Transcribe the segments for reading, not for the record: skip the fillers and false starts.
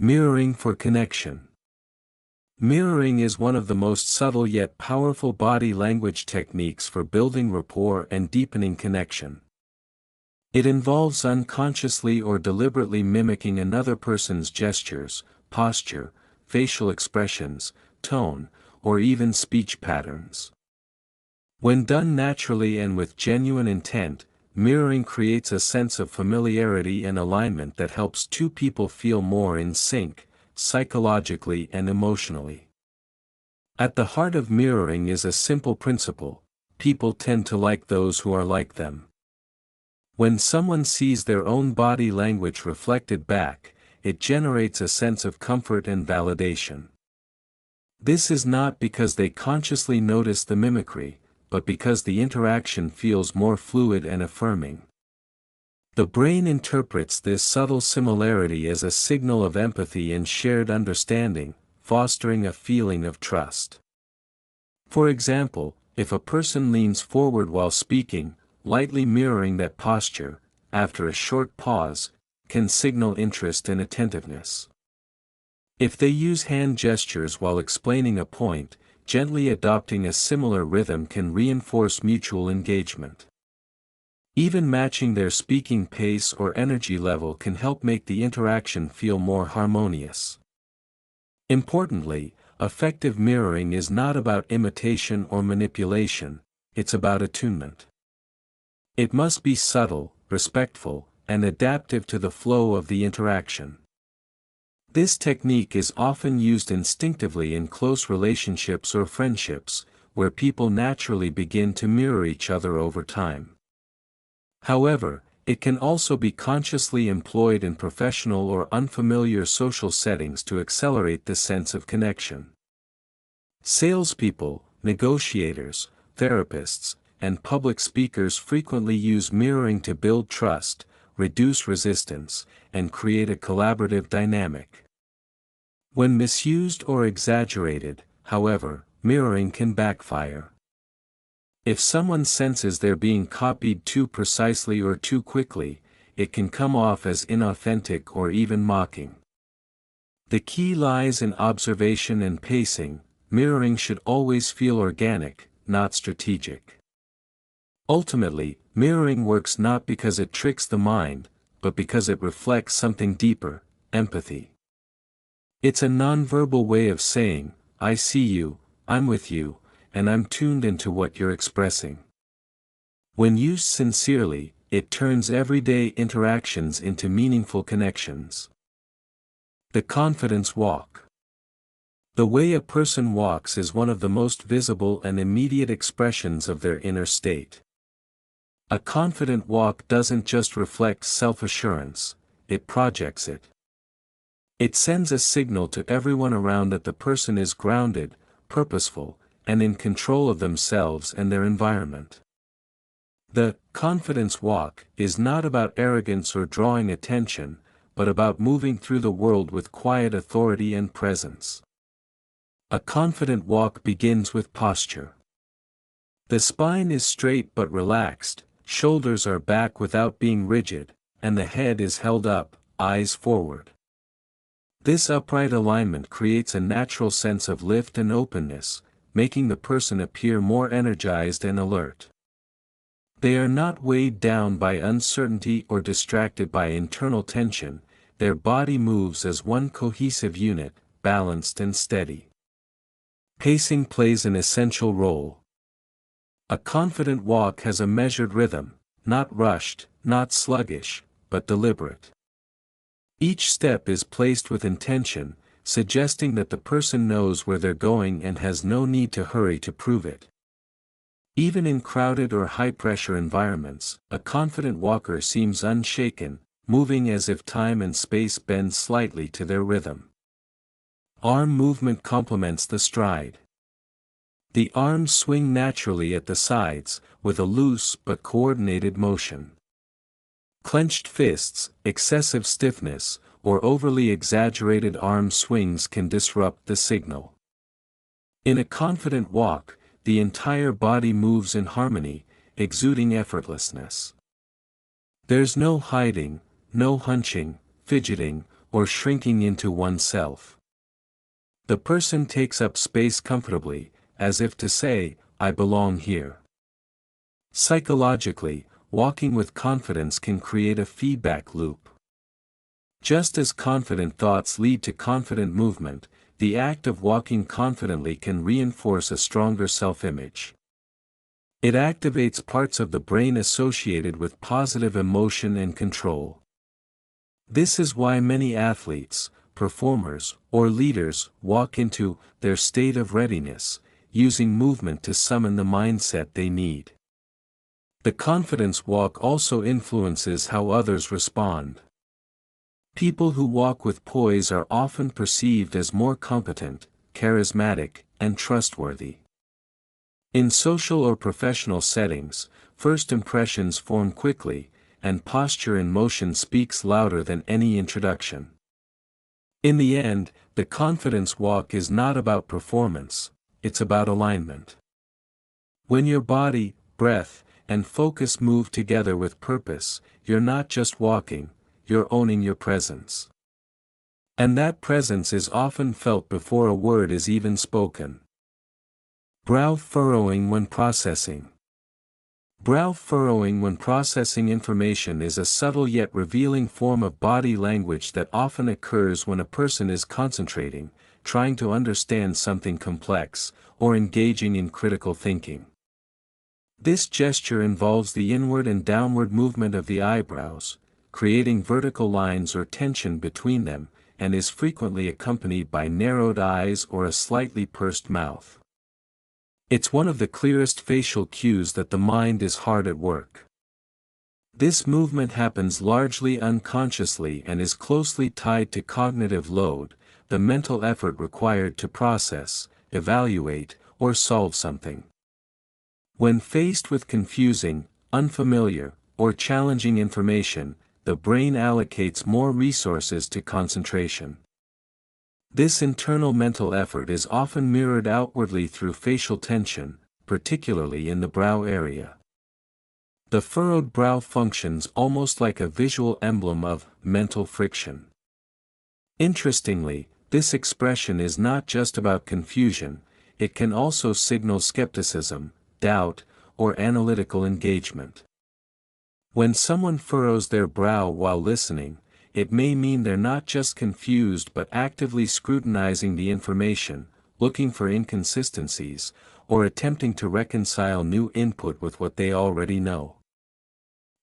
Mirroring for connection. Mirroring is one of the most subtle yet powerful body language techniques for building rapport and deepening connection. It involves unconsciously or deliberately mimicking another person's gestures, posture, facial expressions, tone, or even speech patterns. When done naturally and with genuine intent, mirroring creates a sense of familiarity and alignment that helps two people feel more in sync, psychologically and emotionally. At the heart of mirroring is a simple principle: people tend to like those who are like them. When someone sees their own body language reflected back, it generates a sense of comfort and validation. This is not because they consciously notice the mimicry, but because the interaction feels more fluid and affirming. The brain interprets this subtle similarity as a signal of empathy and shared understanding, fostering a feeling of trust. For example, if a person leans forward while speaking, lightly mirroring that posture, after a short pause, can signal interest and attentiveness. If they use hand gestures while explaining a point, gently adopting a similar rhythm can reinforce mutual engagement. Even matching their speaking pace or energy level can help make the interaction feel more harmonious. Importantly, effective mirroring is not about imitation or manipulation, it's about attunement. It must be subtle, respectful, and adaptive to the flow of the interaction. This technique is often used instinctively in close relationships or friendships, where people naturally begin to mirror each other over time. However, it can also be consciously employed in professional or unfamiliar social settings to accelerate the sense of connection. Salespeople, negotiators, therapists, and public speakers frequently use mirroring to build trust, reduce resistance, and create a collaborative dynamic. When misused or exaggerated, however, mirroring can backfire. If someone senses they're being copied too precisely or too quickly, it can come off as inauthentic or even mocking. The key lies in observation and pacing. Mirroring should always feel organic, not strategic. Ultimately, mirroring works not because it tricks the mind, but because it reflects something deeper: empathy. It's a nonverbal way of saying, "I see you, I'm with you, and I'm tuned into what you're expressing." When used sincerely, it turns everyday interactions into meaningful connections. The confidence walk. The way a person walks is one of the most visible and immediate expressions of their inner state. A confident walk doesn't just reflect self-assurance, it projects it. It sends a signal to everyone around that the person is grounded, purposeful, and in control of themselves and their environment. The confidence walk is not about arrogance or drawing attention, but about moving through the world with quiet authority and presence. A confident walk begins with posture. The spine is straight but relaxed, shoulders are back without being rigid, and the head is held up, eyes forward. This upright alignment creates a natural sense of lift and openness, making the person appear more energized and alert. They are not weighed down by uncertainty or distracted by internal tension. Their body moves as one cohesive unit, balanced and steady. Pacing plays an essential role. A confident walk has a measured rhythm, not rushed, not sluggish, but deliberate. Each step is placed with intention, suggesting that the person knows where they're going and has no need to hurry to prove it. Even in crowded or high-pressure environments, a confident walker seems unshaken, moving as if time and space bend slightly to their rhythm. Arm movement complements the stride. The arms swing naturally at the sides, with a loose but coordinated motion. Clenched fists, excessive stiffness, or overly exaggerated arm swings can disrupt the signal. In a confident walk, the entire body moves in harmony, exuding effortlessness. There's no hiding, no hunching, fidgeting, or shrinking into oneself. The person takes up space comfortably, as if to say, "I belong here." Psychologically, walking with confidence can create a feedback loop. Just as confident thoughts lead to confident movement, the act of walking confidently can reinforce a stronger self-image. It activates parts of the brain associated with positive emotion and control. This is why many athletes, performers, or leaders walk into their state of readiness, using movement to summon the mindset they need. The confidence walk also influences how others respond. People who walk with poise are often perceived as more competent, charismatic, and trustworthy. In social or professional settings, first impressions form quickly, and posture in motion speaks louder than any introduction. In the end, the confidence walk is not about performance, it's about alignment. When your body, breath, and focus move together with purpose, you're not just walking, you're owning your presence. And that presence is often felt before a word is even spoken. Brow furrowing when processing. Brow furrowing when processing information is a subtle yet revealing form of body language that often occurs when a person is concentrating, trying to understand something complex, or engaging in critical thinking. This gesture involves the inward and downward movement of the eyebrows, creating vertical lines or tension between them, and is frequently accompanied by narrowed eyes or a slightly pursed mouth. It's one of the clearest facial cues that the mind is hard at work. This movement happens largely unconsciously and is closely tied to cognitive load, the mental effort required to process, evaluate, or solve something. When faced with confusing, unfamiliar, or challenging information, the brain allocates more resources to concentration. This internal mental effort is often mirrored outwardly through facial tension, particularly in the brow area. The furrowed brow functions almost like a visual emblem of mental friction. Interestingly, this expression is not just about confusion, it can also signal skepticism, doubt, or analytical engagement. When someone furrows their brow while listening, it may mean they're not just confused but actively scrutinizing the information, looking for inconsistencies, or attempting to reconcile new input with what they already know.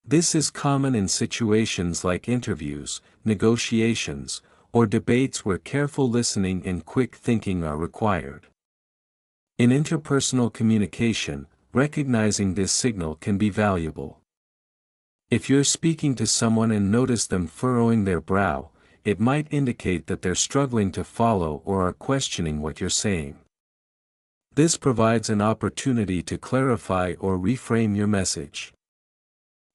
This is common in situations like interviews, negotiations, or debates where careful listening and quick thinking are required. In interpersonal communication, recognizing this signal can be valuable. If you're speaking to someone and notice them furrowing their brow, it might indicate that they're struggling to follow or are questioning what you're saying. This provides an opportunity to clarify or reframe your message.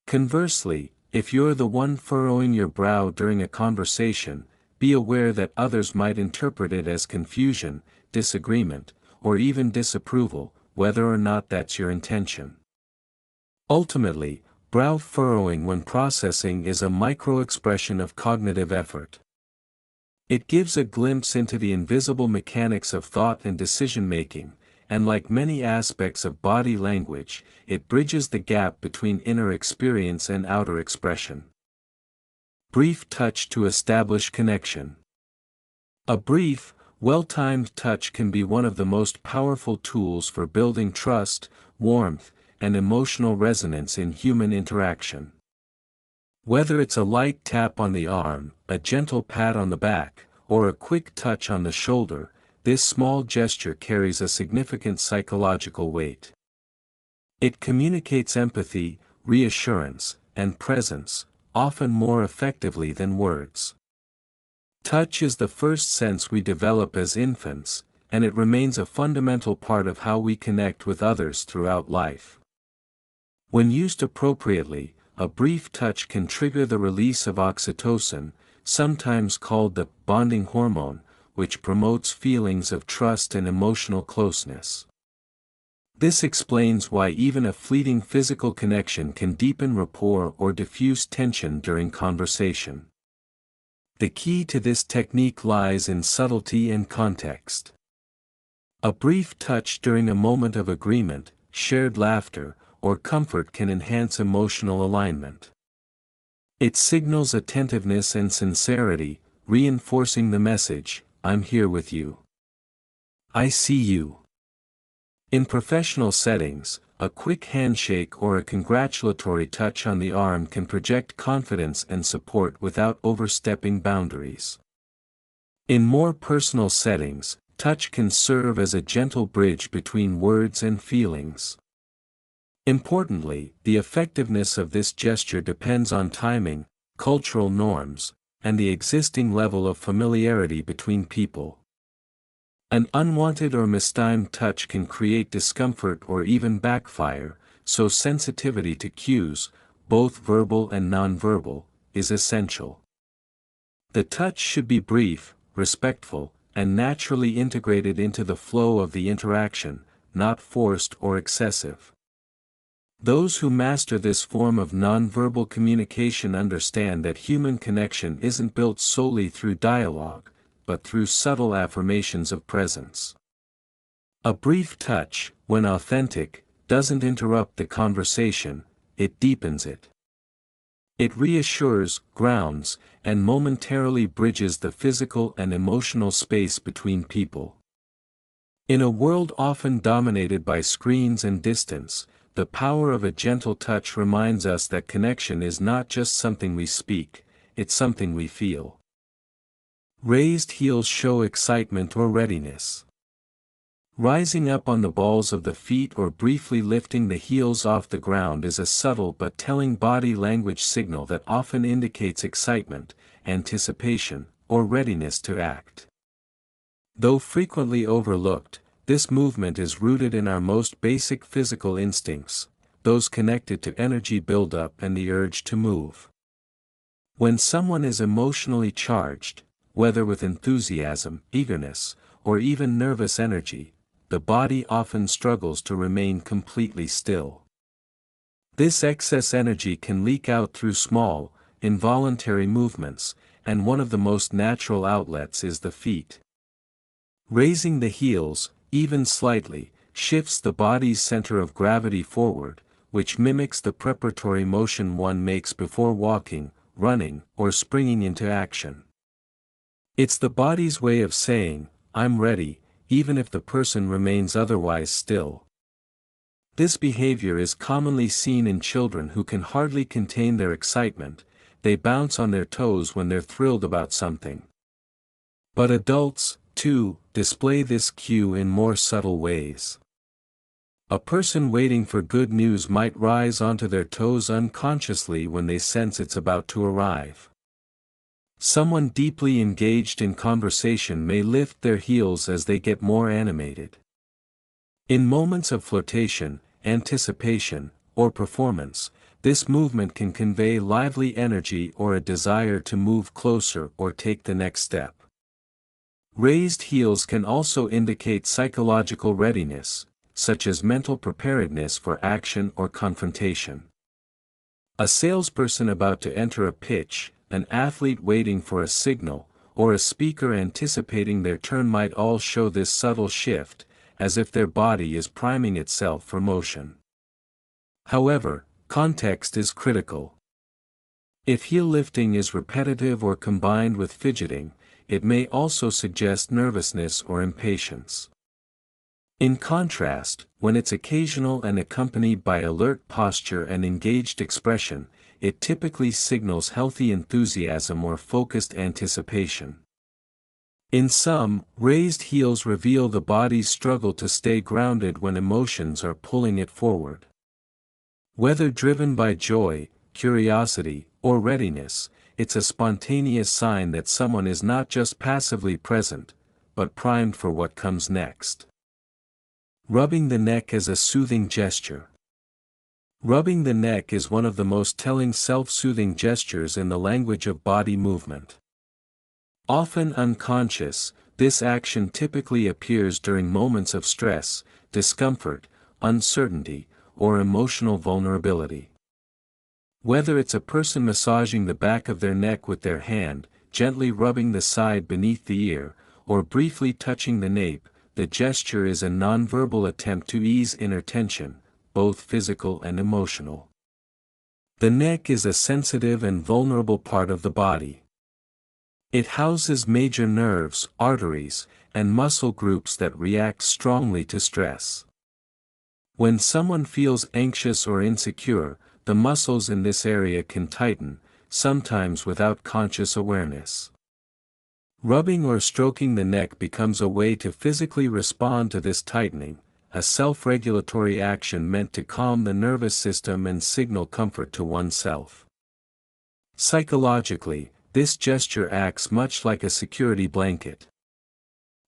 Conversely, if you're the one furrowing your brow during a conversation, be aware that others might interpret it as confusion, disagreement, or even disapproval, whether or not that's your intention. Ultimately, brow furrowing when processing is a microexpression of cognitive effort. It gives a glimpse into the invisible mechanics of thought and decision-making, and like many aspects of body language, it bridges the gap between inner experience and outer expression. Brief touch to establish connection. A brief, well-timed touch can be one of the most powerful tools for building trust, warmth, and emotional resonance in human interaction. Whether it's a light tap on the arm, a gentle pat on the back, or a quick touch on the shoulder, this small gesture carries a significant psychological weight. It communicates empathy, reassurance, and presence, often more effectively than words. Touch is the first sense we develop as infants, and it remains a fundamental part of how we connect with others throughout life. When used appropriately, a brief touch can trigger the release of oxytocin, sometimes called the bonding hormone, which promotes feelings of trust and emotional closeness. This explains why even a fleeting physical connection can deepen rapport or diffuse tension during conversation. The key to this technique lies in subtlety and context. A brief touch during a moment of agreement, shared laughter, or comfort can enhance emotional alignment. It signals attentiveness and sincerity, reinforcing the message, "I'm here with you. I see you." In professional settings, a quick handshake or a congratulatory touch on the arm can project confidence and support without overstepping boundaries. In more personal settings, touch can serve as a gentle bridge between words and feelings. Importantly, the effectiveness of this gesture depends on timing, cultural norms, and the existing level of familiarity between people. An unwanted or mistimed touch can create discomfort or even backfire, so sensitivity to cues, both verbal and nonverbal, is essential. The touch should be brief, respectful, and naturally integrated into the flow of the interaction, not forced or excessive. Those who master this form of nonverbal communication understand that human connection isn't built solely through dialogue, but through subtle affirmations of presence. A brief touch, when authentic, doesn't interrupt the conversation, it deepens it. It reassures, grounds, and momentarily bridges the physical and emotional space between people. In a world often dominated by screens and distance, the power of a gentle touch reminds us that connection is not just something we speak, it's something we feel. Raised heels show excitement or readiness. Rising up on the balls of the feet or briefly lifting the heels off the ground is a subtle but telling body language signal that often indicates excitement, anticipation, or readiness to act. Though frequently overlooked, this movement is rooted in our most basic physical instincts, those connected to energy buildup and the urge to move. When someone is emotionally charged, whether with enthusiasm, eagerness, or even nervous energy, the body often struggles to remain completely still. This excess energy can leak out through small, involuntary movements, and one of the most natural outlets is the feet. Raising the heels, even slightly, shifts the body's center of gravity forward, which mimics the preparatory motion one makes before walking, running, or springing into action. It's the body's way of saying, "I'm ready," even if the person remains otherwise still. This behavior is commonly seen in children who can hardly contain their excitement. They bounce on their toes when they're thrilled about something. But adults, too, display this cue in more subtle ways. A person waiting for good news might rise onto their toes unconsciously when they sense it's about to arrive. Someone deeply engaged in conversation may lift their heels as they get more animated. In moments of flirtation, anticipation, or performance, this movement can convey lively energy or a desire to move closer or take the next step. Raised heels can also indicate psychological readiness, such as mental preparedness for action or confrontation. A salesperson about to enter a pitch, an athlete waiting for a signal, or a speaker anticipating their turn might all show this subtle shift, as if their body is priming itself for motion. However, context is critical. If heel lifting is repetitive or combined with fidgeting, it may also suggest nervousness or impatience. In contrast, when it's occasional and accompanied by alert posture and engaged expression, it typically signals healthy enthusiasm or focused anticipation. In sum, raised heels reveal the body's struggle to stay grounded when emotions are pulling it forward. Whether driven by joy, curiosity, or readiness, it's a spontaneous sign that someone is not just passively present, but primed for what comes next. Rubbing the neck as a soothing gesture. Rubbing the neck is one of the most telling self-soothing gestures in the language of body movement. Often unconscious, this action typically appears during moments of stress, discomfort, uncertainty, or emotional vulnerability. Whether it's a person massaging the back of their neck with their hand, gently rubbing the side beneath the ear, or briefly touching the nape, the gesture is a nonverbal attempt to ease inner tension, both physical and emotional. The neck is a sensitive and vulnerable part of the body. It houses major nerves, arteries, and muscle groups that react strongly to stress. When someone feels anxious or insecure, the muscles in this area can tighten, sometimes without conscious awareness. Rubbing or stroking the neck becomes a way to physically respond to this tightening, a self-regulatory action meant to calm the nervous system and signal comfort to oneself. Psychologically, this gesture acts much like a security blanket.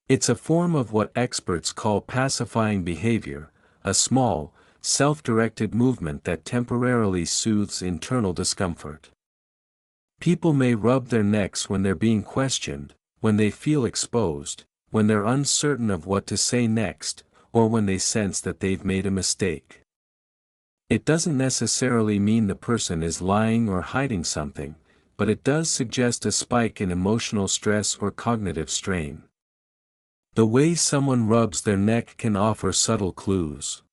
It's a form of what experts call pacifying behavior, a small, self-directed movement that temporarily soothes internal discomfort. People may rub their necks when they're being questioned, when they feel exposed, when they're uncertain of what to say next, or when they sense that they've made a mistake. It doesn't necessarily mean the person is lying or hiding something, but it does suggest a spike in emotional stress or cognitive strain. The way someone rubs their neck can offer subtle clues.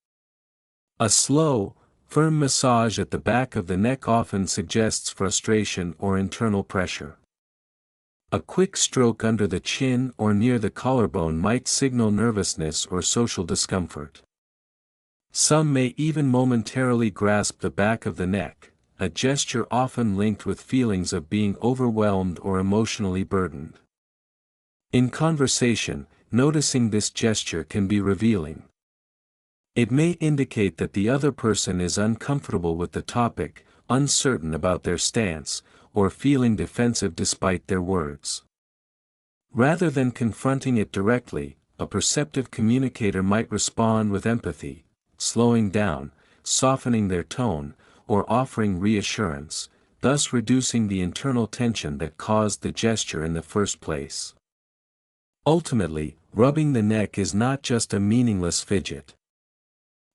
A slow, firm massage at the back of the neck often suggests frustration or internal pressure. A quick stroke under the chin or near the collarbone might signal nervousness or social discomfort. Some may even momentarily grasp the back of the neck, a gesture often linked with feelings of being overwhelmed or emotionally burdened. In conversation, noticing this gesture can be revealing. It may indicate that the other person is uncomfortable with the topic, uncertain about their stance, or feeling defensive despite their words. Rather than confronting it directly, a perceptive communicator might respond with empathy, slowing down, softening their tone, or offering reassurance, thus reducing the internal tension that caused the gesture in the first place. Ultimately, rubbing the neck is not just a meaningless fidget.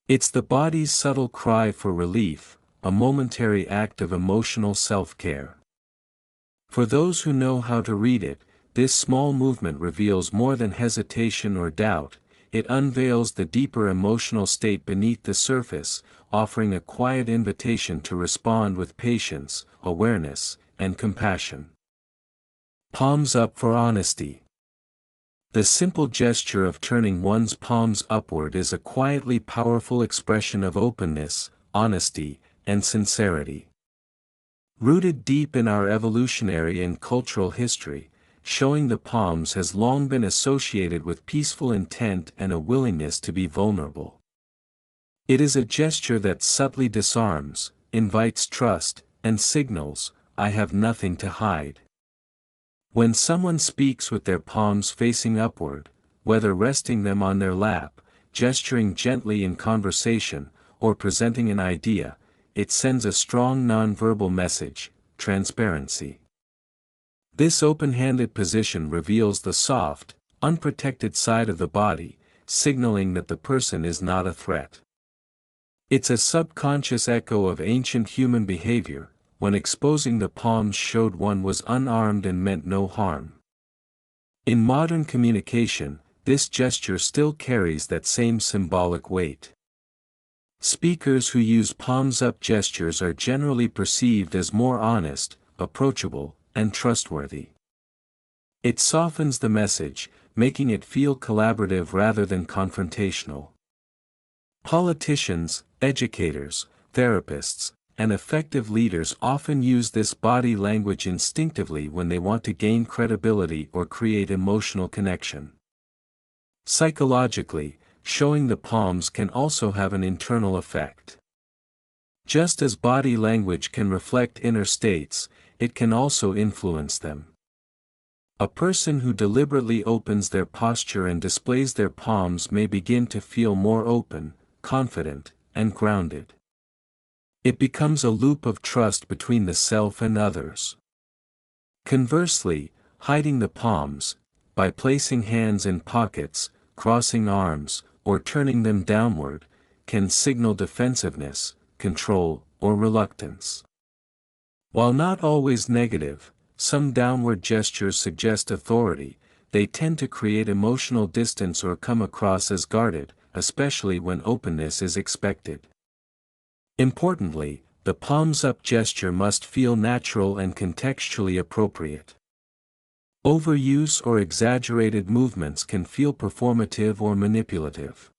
It's the body's subtle cry for relief, a momentary act of emotional self-care. For those who know how to read it, this small movement reveals more than hesitation or doubt, it unveils the deeper emotional state beneath the surface, offering a quiet invitation to respond with patience, awareness, and compassion. Palms up for honesty. The simple gesture of turning one's palms upward is a quietly powerful expression of openness, honesty, and sincerity. Rooted deep in our evolutionary and cultural history, showing the palms has long been associated with peaceful intent and a willingness to be vulnerable. It is a gesture that subtly disarms, invites trust, and signals, "I have nothing to hide." When someone speaks with their palms facing upward, whether resting them on their lap, gesturing gently in conversation, or presenting an idea, it sends a strong nonverbal message: transparency. This open-handed position reveals the soft, unprotected side of the body, signaling that the person is not a threat. It's a subconscious echo of ancient human behavior, when exposing the palms showed one was unarmed and meant no harm. In modern communication, this gesture still carries that same symbolic weight. Speakers who use palms-up gestures are generally perceived as more honest, approachable, and trustworthy. It softens the message, making it feel collaborative rather than confrontational. Politicians, educators, therapists, and effective leaders often use this body language instinctively when they want to gain credibility or create emotional connection. Psychologically, showing the palms can also have an internal effect. Just as body language can reflect inner states, it can also influence them. A person who deliberately opens their posture and displays their palms may begin to feel more open, confident, and grounded. It becomes a loop of trust between the self and others. Conversely, hiding the palms, by placing hands in pockets, crossing arms, or turning them downward, can signal defensiveness, control, or reluctance. While not always negative, some downward gestures suggest authority, they tend to create emotional distance or come across as guarded, especially when openness is expected. Importantly, the palms-up gesture must feel natural and contextually appropriate. Overuse or exaggerated movements can feel performative or manipulative.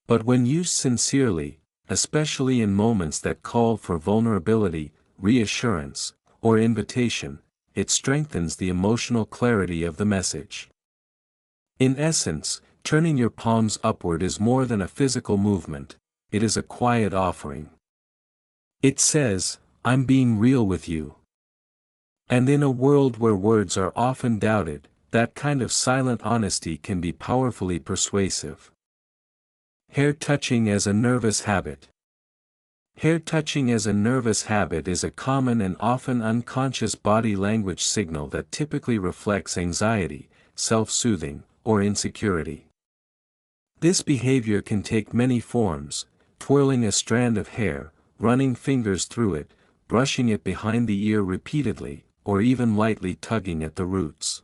But when used sincerely, especially in moments that call for vulnerability, reassurance, or invitation, it strengthens the emotional clarity of the message. In essence, turning your palms upward is more than a physical movement, it is a quiet offering. It says, "I'm being real with you." And in a world where words are often doubted, that kind of silent honesty can be powerfully persuasive. Hair touching as a nervous habit. Hair touching as a nervous habit is a common and often unconscious body language signal that typically reflects anxiety, self-soothing, or insecurity. This behavior can take many forms: twirling a strand of hair, running fingers through it, brushing it behind the ear repeatedly, or even lightly tugging at the roots.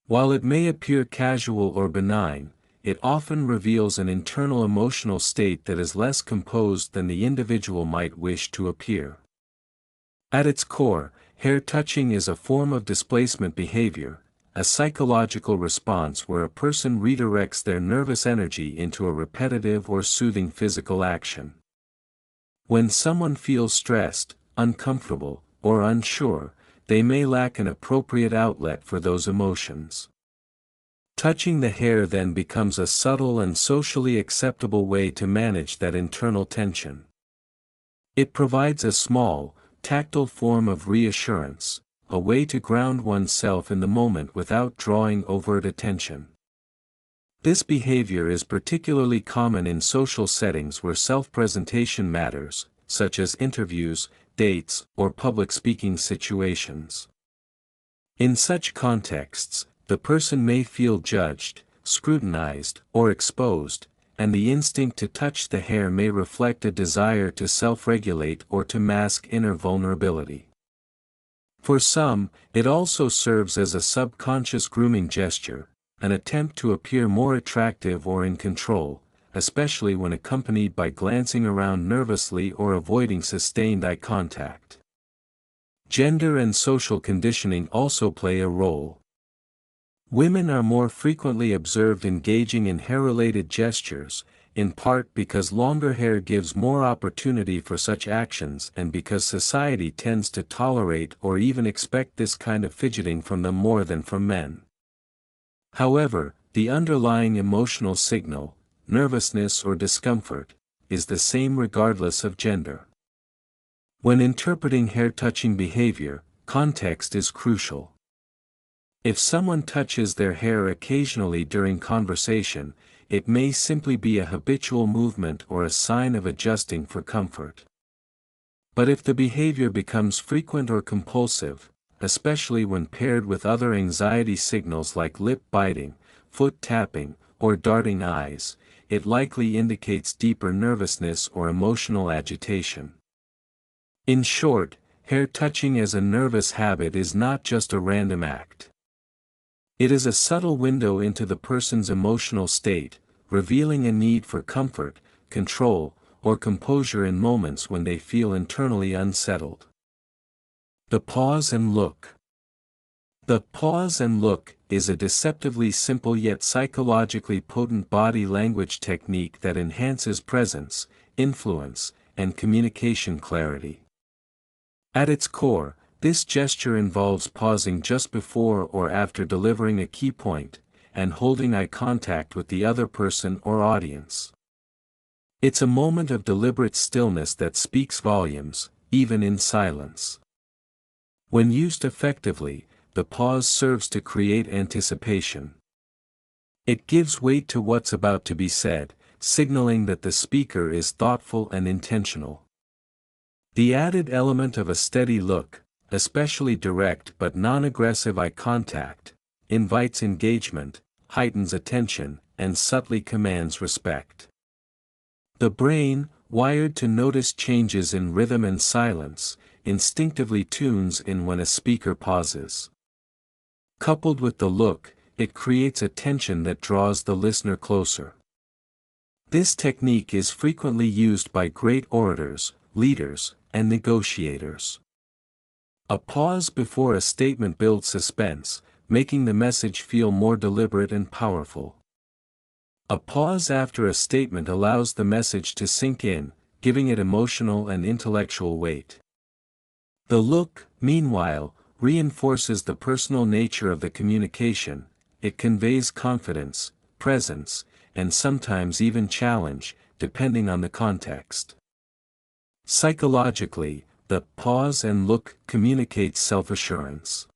While it may appear casual or benign, it often reveals an internal emotional state that is less composed than the individual might wish to appear. At its core, hair touching is a form of displacement behavior, a psychological response where a person redirects their nervous energy into a repetitive or soothing physical action. When someone feels stressed, uncomfortable, or unsure, they may lack an appropriate outlet for those emotions. Touching the hair then becomes a subtle and socially acceptable way to manage that internal tension. It provides a small, tactile form of reassurance, a way to ground oneself in the moment without drawing overt attention. This behavior is particularly common in social settings where self-presentation matters, such as interviews, dates, or public speaking situations. In such contexts, the person may feel judged, scrutinized, or exposed, and the instinct to touch the hair may reflect a desire to self-regulate or to mask inner vulnerability. For some, it also serves as a subconscious grooming gesture, an attempt to appear more attractive or in control, especially when accompanied by glancing around nervously or avoiding sustained eye contact. Gender and social conditioning also play a role. Women are more frequently observed engaging in hair-related gestures, in part because longer hair gives more opportunity for such actions and because society tends to tolerate or even expect this kind of fidgeting from them more than from men. However, the underlying emotional signal, nervousness or discomfort, is the same regardless of gender. When interpreting hair-touching behavior, context is crucial. If someone touches their hair occasionally during conversation, it may simply be a habitual movement or a sign of adjusting for comfort. But if the behavior becomes frequent or compulsive, especially when paired with other anxiety signals like lip biting, foot tapping, or darting eyes, it likely indicates deeper nervousness or emotional agitation. In short, hair touching as a nervous habit is not just a random act. It is a subtle window into the person's emotional state, revealing a need for comfort, control, or composure in moments when they feel internally unsettled. The pause and look. The pause and look is a deceptively simple yet psychologically potent body language technique that enhances presence, influence, and communication clarity. At its core, this gesture involves pausing just before or after delivering a key point, and holding eye contact with the other person or audience. It's a moment of deliberate stillness that speaks volumes, even in silence. When used effectively, the pause serves to create anticipation. It gives weight to what's about to be said, signaling that the speaker is thoughtful and intentional. The added element of a steady look, especially direct but non-aggressive eye contact, invites engagement, heightens attention, and subtly commands respect. The brain, wired to notice changes in rhythm and silence, instinctively tunes in when a speaker pauses. Coupled with the look, it creates a tension that draws the listener closer. This technique is frequently used by great orators, leaders, and negotiators. A pause before a statement builds suspense, making the message feel more deliberate and powerful. A pause after a statement allows the message to sink in, giving it emotional and intellectual weight. The look, meanwhile, reinforces the personal nature of the communication. It conveys confidence, presence, and sometimes even challenge, depending on the context. Psychologically, the pause and look communicates self-assurance.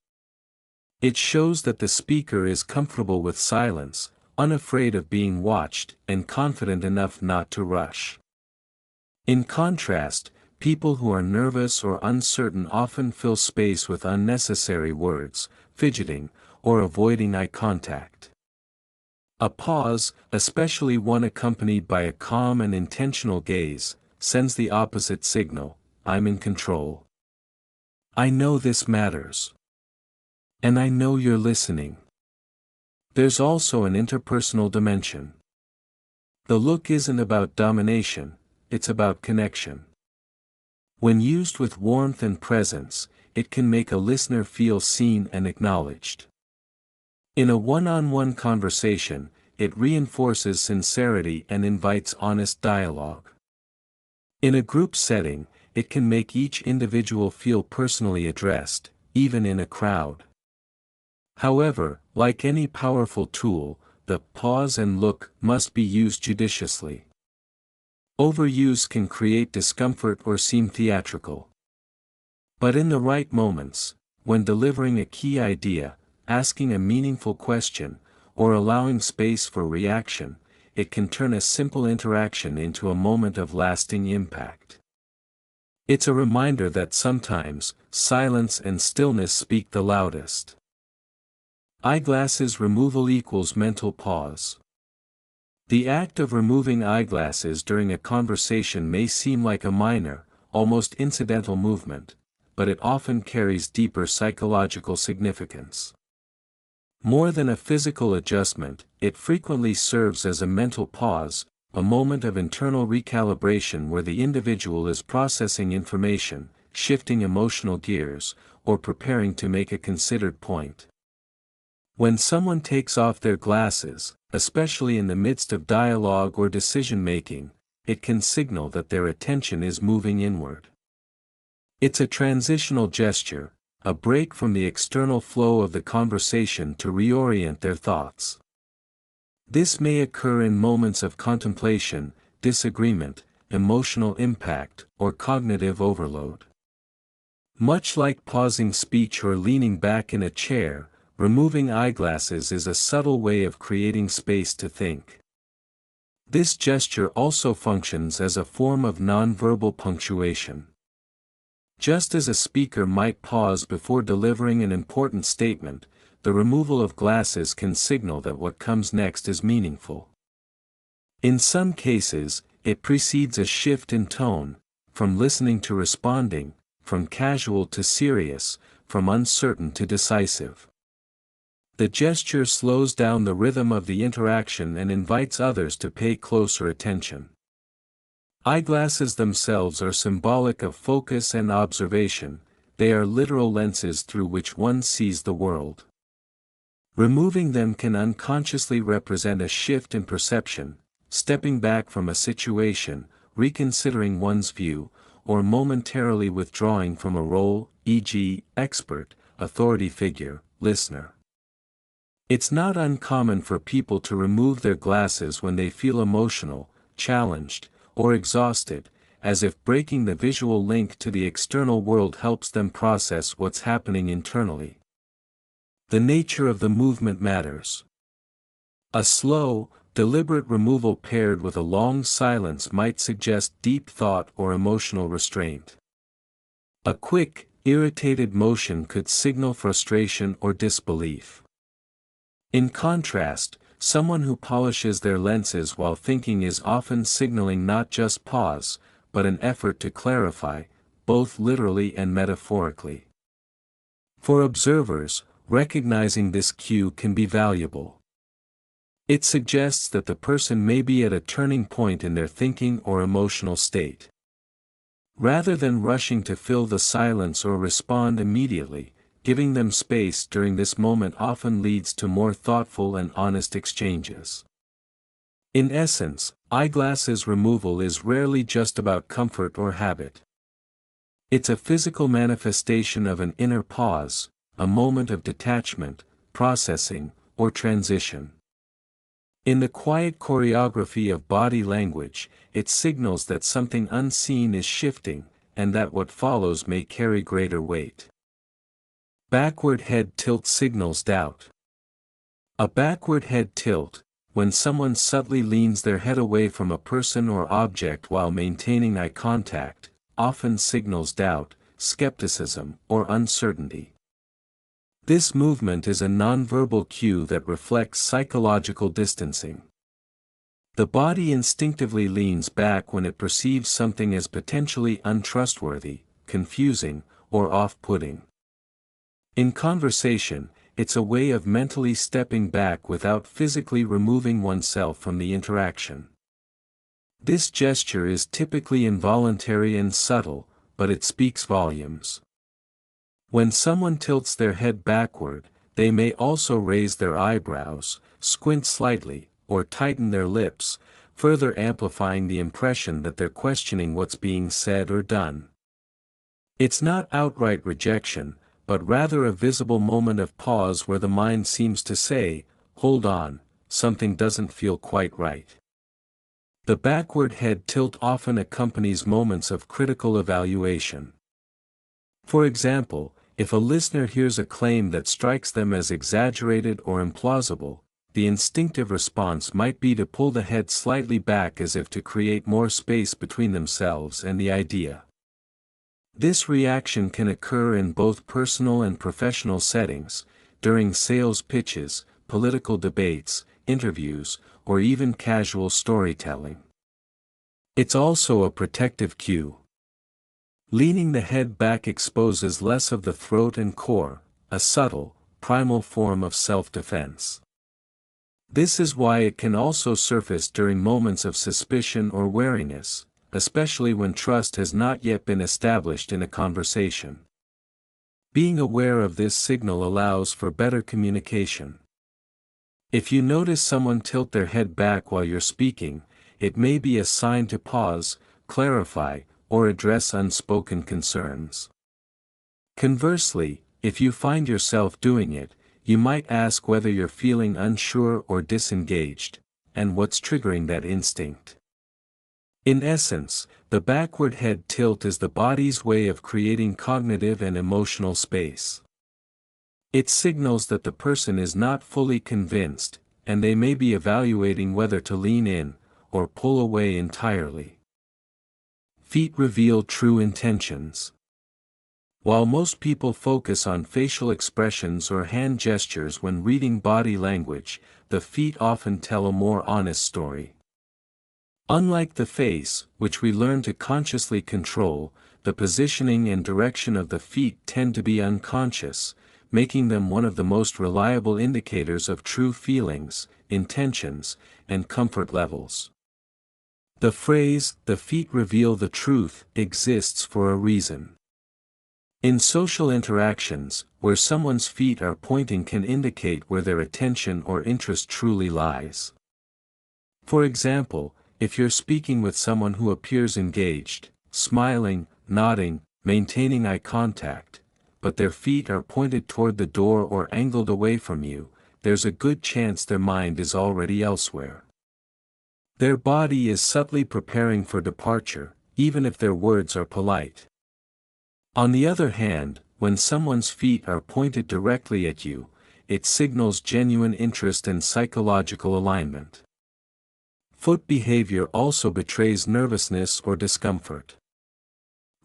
It shows that the speaker is comfortable with silence, unafraid of being watched, and confident enough not to rush. In contrast, people who are nervous or uncertain often fill space with unnecessary words, fidgeting, or avoiding eye contact. A pause, especially one accompanied by a calm and intentional gaze, sends the opposite signal: I'm in control. I know this matters. And I know you're listening. There's also an interpersonal dimension. The look isn't about domination, it's about connection. When used with warmth and presence, it can make a listener feel seen and acknowledged. In a one-on-one conversation, it reinforces sincerity and invites honest dialogue. In a group setting, it can make each individual feel personally addressed, even in a crowd. However, like any powerful tool, the pause and look must be used judiciously. Overuse can create discomfort or seem theatrical. But in the right moments, when delivering a key idea, asking a meaningful question, or allowing space for reaction, it can turn a simple interaction into a moment of lasting impact. It's a reminder that sometimes, silence and stillness speak the loudest. Eyeglasses removal equals mental pause. The act of removing eyeglasses during a conversation may seem like a minor, almost incidental movement, but it often carries deeper psychological significance. More than a physical adjustment, it frequently serves as a mental pause, a moment of internal recalibration where the individual is processing information, shifting emotional gears, or preparing to make a considered point. When someone takes off their glasses, especially in the midst of dialogue or decision-making, it can signal that their attention is moving inward. It's a transitional gesture, a break from the external flow of the conversation to reorient their thoughts. This may occur in moments of contemplation, disagreement, emotional impact, or cognitive overload. Much like pausing speech or leaning back in a chair, removing eyeglasses is a subtle way of creating space to think. This gesture also functions as a form of nonverbal punctuation. Just as a speaker might pause before delivering an important statement, the removal of glasses can signal that what comes next is meaningful. In some cases, it precedes a shift in tone, from listening to responding, from casual to serious, from uncertain to decisive. The gesture slows down the rhythm of the interaction and invites others to pay closer attention. Eyeglasses themselves are symbolic of focus and observation. They are literal lenses through which one sees the world. Removing them can unconsciously represent a shift in perception, stepping back from a situation, reconsidering one's view, or momentarily withdrawing from a role, e.g., expert, authority figure, listener. It's not uncommon for people to remove their glasses when they feel emotional, challenged, or exhausted, as if breaking the visual link to the external world helps them process what's happening internally. The nature of the movement matters. A slow, deliberate removal paired with a long silence might suggest deep thought or emotional restraint. A quick, irritated motion could signal frustration or disbelief. In contrast, someone who polishes their lenses while thinking is often signaling not just pause, but an effort to clarify, both literally and metaphorically. For observers, recognizing this cue can be valuable. It suggests that the person may be at a turning point in their thinking or emotional state. Rather than rushing to fill the silence or respond immediately, giving them space during this moment often leads to more thoughtful and honest exchanges. In essence, eyeglasses removal is rarely just about comfort or habit. It's a physical manifestation of an inner pause, a moment of detachment, processing, or transition. In the quiet choreography of body language, it signals that something unseen is shifting, and that what follows may carry greater weight. Backward head tilt signals doubt. A backward head tilt, when someone subtly leans their head away from a person or object while maintaining eye contact, often signals doubt, skepticism, or uncertainty. This movement is a nonverbal cue that reflects psychological distancing. The body instinctively leans back when it perceives something as potentially untrustworthy, confusing, or off-putting. In conversation, it's a way of mentally stepping back without physically removing oneself from the interaction. This gesture is typically involuntary and subtle, but it speaks volumes. When someone tilts their head backward, they may also raise their eyebrows, squint slightly, or tighten their lips, further amplifying the impression that they're questioning what's being said or done. It's not outright rejection, but rather a visible moment of pause where the mind seems to say, "Hold on, something doesn't feel quite right." The backward head tilt often accompanies moments of critical evaluation. For example, if a listener hears a claim that strikes them as exaggerated or implausible, the instinctive response might be to pull the head slightly back as if to create more space between themselves and the idea. This reaction can occur in both personal and professional settings, during sales pitches, political debates, interviews, or even casual storytelling. It's also a protective cue. Leaning the head back exposes less of the throat and core, a subtle, primal form of self-defense. This is why it can also surface during moments of suspicion or wariness, especially when trust has not yet been established in a conversation. Being aware of this signal allows for better communication. If you notice someone tilt their head back while you're speaking, it may be a sign to pause, clarify, or address unspoken concerns. Conversely, if you find yourself doing it, you might ask whether you're feeling unsure or disengaged, and what's triggering that instinct. In essence, the backward head tilt is the body's way of creating cognitive and emotional space. It signals that the person is not fully convinced, and they may be evaluating whether to lean in, or pull away entirely. Feet reveal true intentions. While most people focus on facial expressions or hand gestures when reading body language, the feet often tell a more honest story. Unlike the face, which we learn to consciously control, the positioning and direction of the feet tend to be unconscious, making them one of the most reliable indicators of true feelings, intentions, and comfort levels. The phrase, "the feet reveal the truth," exists for a reason. In social interactions, where someone's feet are pointing can indicate where their attention or interest truly lies. For example, if you're speaking with someone who appears engaged, smiling, nodding, maintaining eye contact, but their feet are pointed toward the door or angled away from you, there's a good chance their mind is already elsewhere. Their body is subtly preparing for departure, even if their words are polite. On the other hand, when someone's feet are pointed directly at you, it signals genuine interest and psychological alignment. Foot behavior also betrays nervousness or discomfort.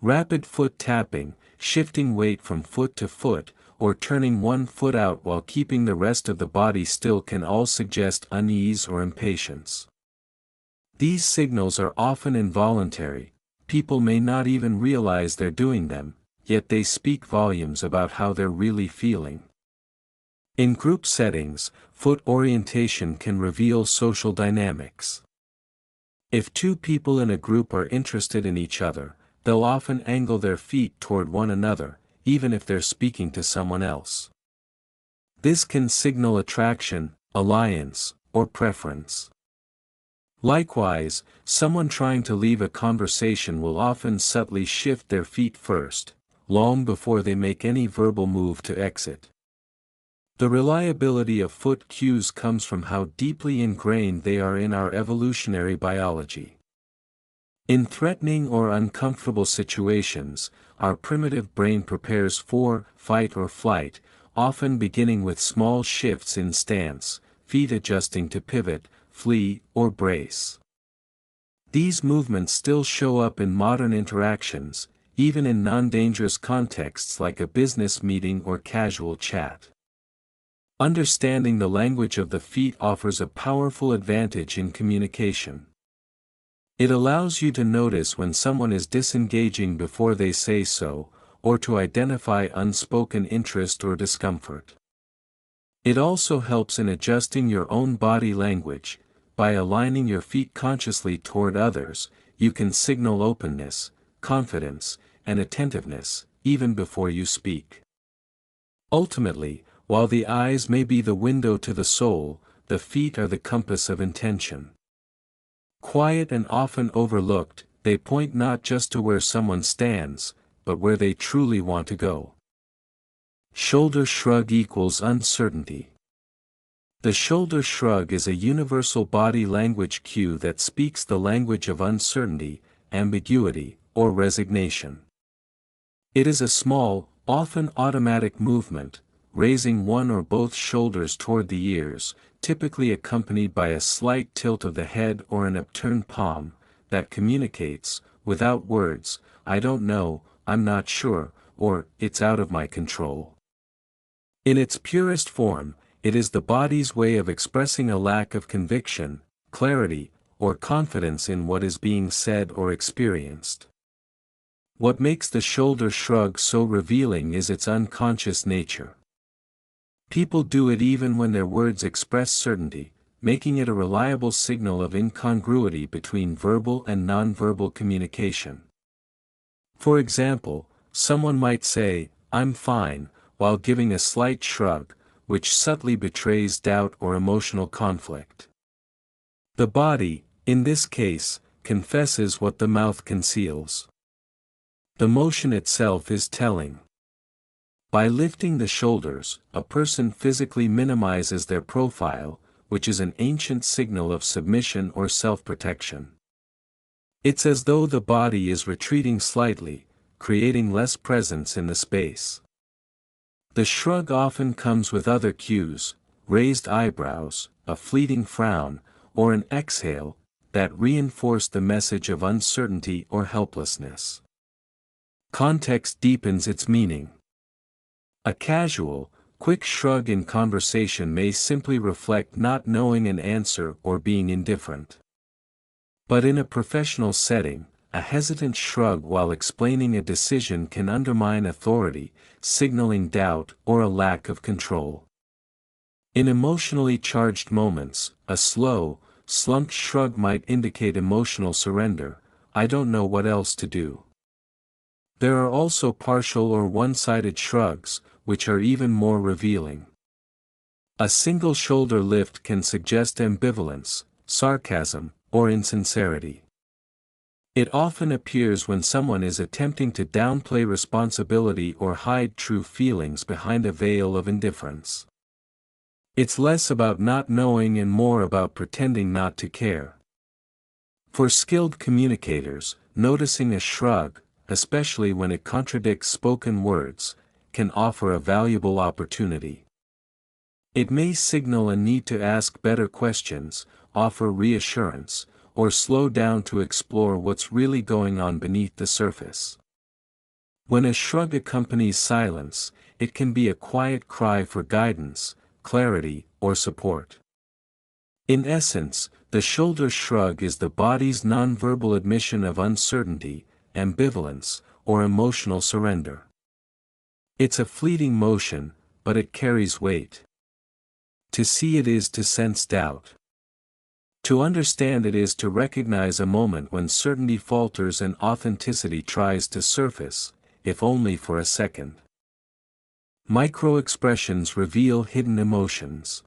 Rapid foot tapping, shifting weight from foot to foot, or turning one foot out while keeping the rest of the body still can all suggest unease or impatience. These signals are often involuntary, people may not even realize they're doing them, yet they speak volumes about how they're really feeling. In group settings, foot orientation can reveal social dynamics. If two people in a group are interested in each other, they'll often angle their feet toward one another, even if they're speaking to someone else. This can signal attraction, alliance, or preference. Likewise, someone trying to leave a conversation will often subtly shift their feet first, long before they make any verbal move to exit. The reliability of foot cues comes from how deeply ingrained they are in our evolutionary biology. In threatening or uncomfortable situations, our primitive brain prepares for fight or flight, often beginning with small shifts in stance, feet adjusting to pivot, flee, or brace. These movements still show up in modern interactions, even in non-dangerous contexts like a business meeting or casual chat. Understanding the language of the feet offers a powerful advantage in communication. It allows you to notice when someone is disengaging before they say so, or to identify unspoken interest or discomfort. It also helps in adjusting your own body language. By aligning your feet consciously toward others, you can signal openness, confidence, and attentiveness, even before you speak. Ultimately, while the eyes may be the window to the soul, the feet are the compass of intention. Quiet and often overlooked, they point not just to where someone stands, but where they truly want to go. Shoulder shrug equals uncertainty. The shoulder shrug is a universal body language cue that speaks the language of uncertainty, ambiguity, or resignation. It is a small, often automatic movement, raising one or both shoulders toward the ears, typically accompanied by a slight tilt of the head or an upturned palm, that communicates, without words, "I don't know, I'm not sure," or "it's out of my control." In its purest form, it is the body's way of expressing a lack of conviction, clarity, or confidence in what is being said or experienced. What makes the shoulder shrug so revealing is its unconscious nature. People do it even when their words express certainty, making it a reliable signal of incongruity between verbal and nonverbal communication. For example, someone might say, "I'm fine," while giving a slight shrug, which subtly betrays doubt or emotional conflict. The body, in this case, confesses what the mouth conceals. The motion itself is telling. By lifting the shoulders, a person physically minimizes their profile, which is an ancient signal of submission or self-protection. It's as though the body is retreating slightly, creating less presence in the space. The shrug often comes with other cues, raised eyebrows, a fleeting frown, or an exhale, that reinforce the message of uncertainty or helplessness. Context deepens its meaning. A casual, quick shrug in conversation may simply reflect not knowing an answer or being indifferent. But in a professional setting, a hesitant shrug while explaining a decision can undermine authority, signaling doubt or a lack of control. In emotionally charged moments, a slow, slumped shrug might indicate emotional surrender, "I don't know what else to do." There are also partial or one-sided shrugs, which are even more revealing. A single shoulder lift can suggest ambivalence, sarcasm, or insincerity. It often appears when someone is attempting to downplay responsibility or hide true feelings behind a veil of indifference. It's less about not knowing and more about pretending not to care. For skilled communicators, noticing a shrug, especially when it contradicts spoken words, can offer a valuable opportunity. It may signal a need to ask better questions, offer reassurance, or slow down to explore what's really going on beneath the surface. When a shrug accompanies silence, it can be a quiet cry for guidance, clarity, or support. In essence, the shoulder shrug is the body's nonverbal admission of uncertainty, ambivalence, or emotional surrender. It's a fleeting motion, but it carries weight. To see it is to sense doubt. To understand it is to recognize a moment when certainty falters and authenticity tries to surface, if only for a second. Microexpressions reveal hidden emotions.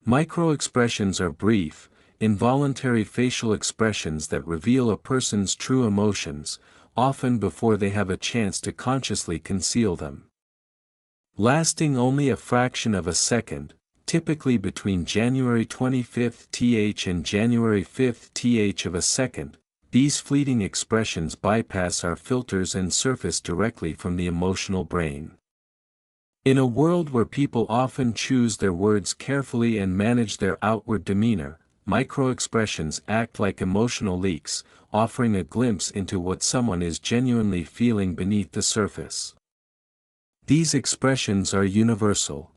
Microexpressions are brief, involuntary facial expressions that reveal a person's true emotions, often before they have a chance to consciously conceal them. Lasting only a fraction of a second, typically between January 25th th and January 5th th of a second, these fleeting expressions bypass our filters and surface directly from the emotional brain. In a world where people often choose their words carefully and manage their outward demeanor, microexpressions act like emotional leaks, offering a glimpse into what someone is genuinely feeling beneath the surface. These expressions are universal.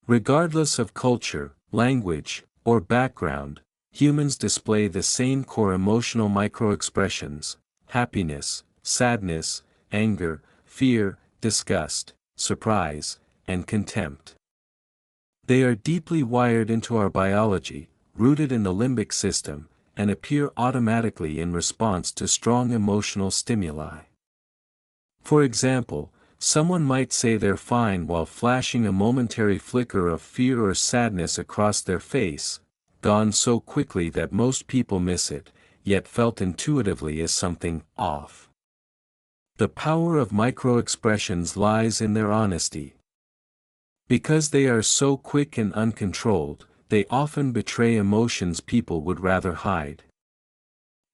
Regardless of culture, language, or background, humans display the same core emotional microexpressions: happiness, sadness, anger, fear, disgust, surprise, and contempt. They are deeply wired into our biology, rooted in the limbic system, and appear automatically in response to strong emotional stimuli. For example, someone might say they're fine while flashing a momentary flicker of fear or sadness across their face, gone so quickly that most people miss it, yet felt intuitively as something off. The power of microexpressions lies in their honesty. Because they are so quick and uncontrolled, they often betray emotions people would rather hide.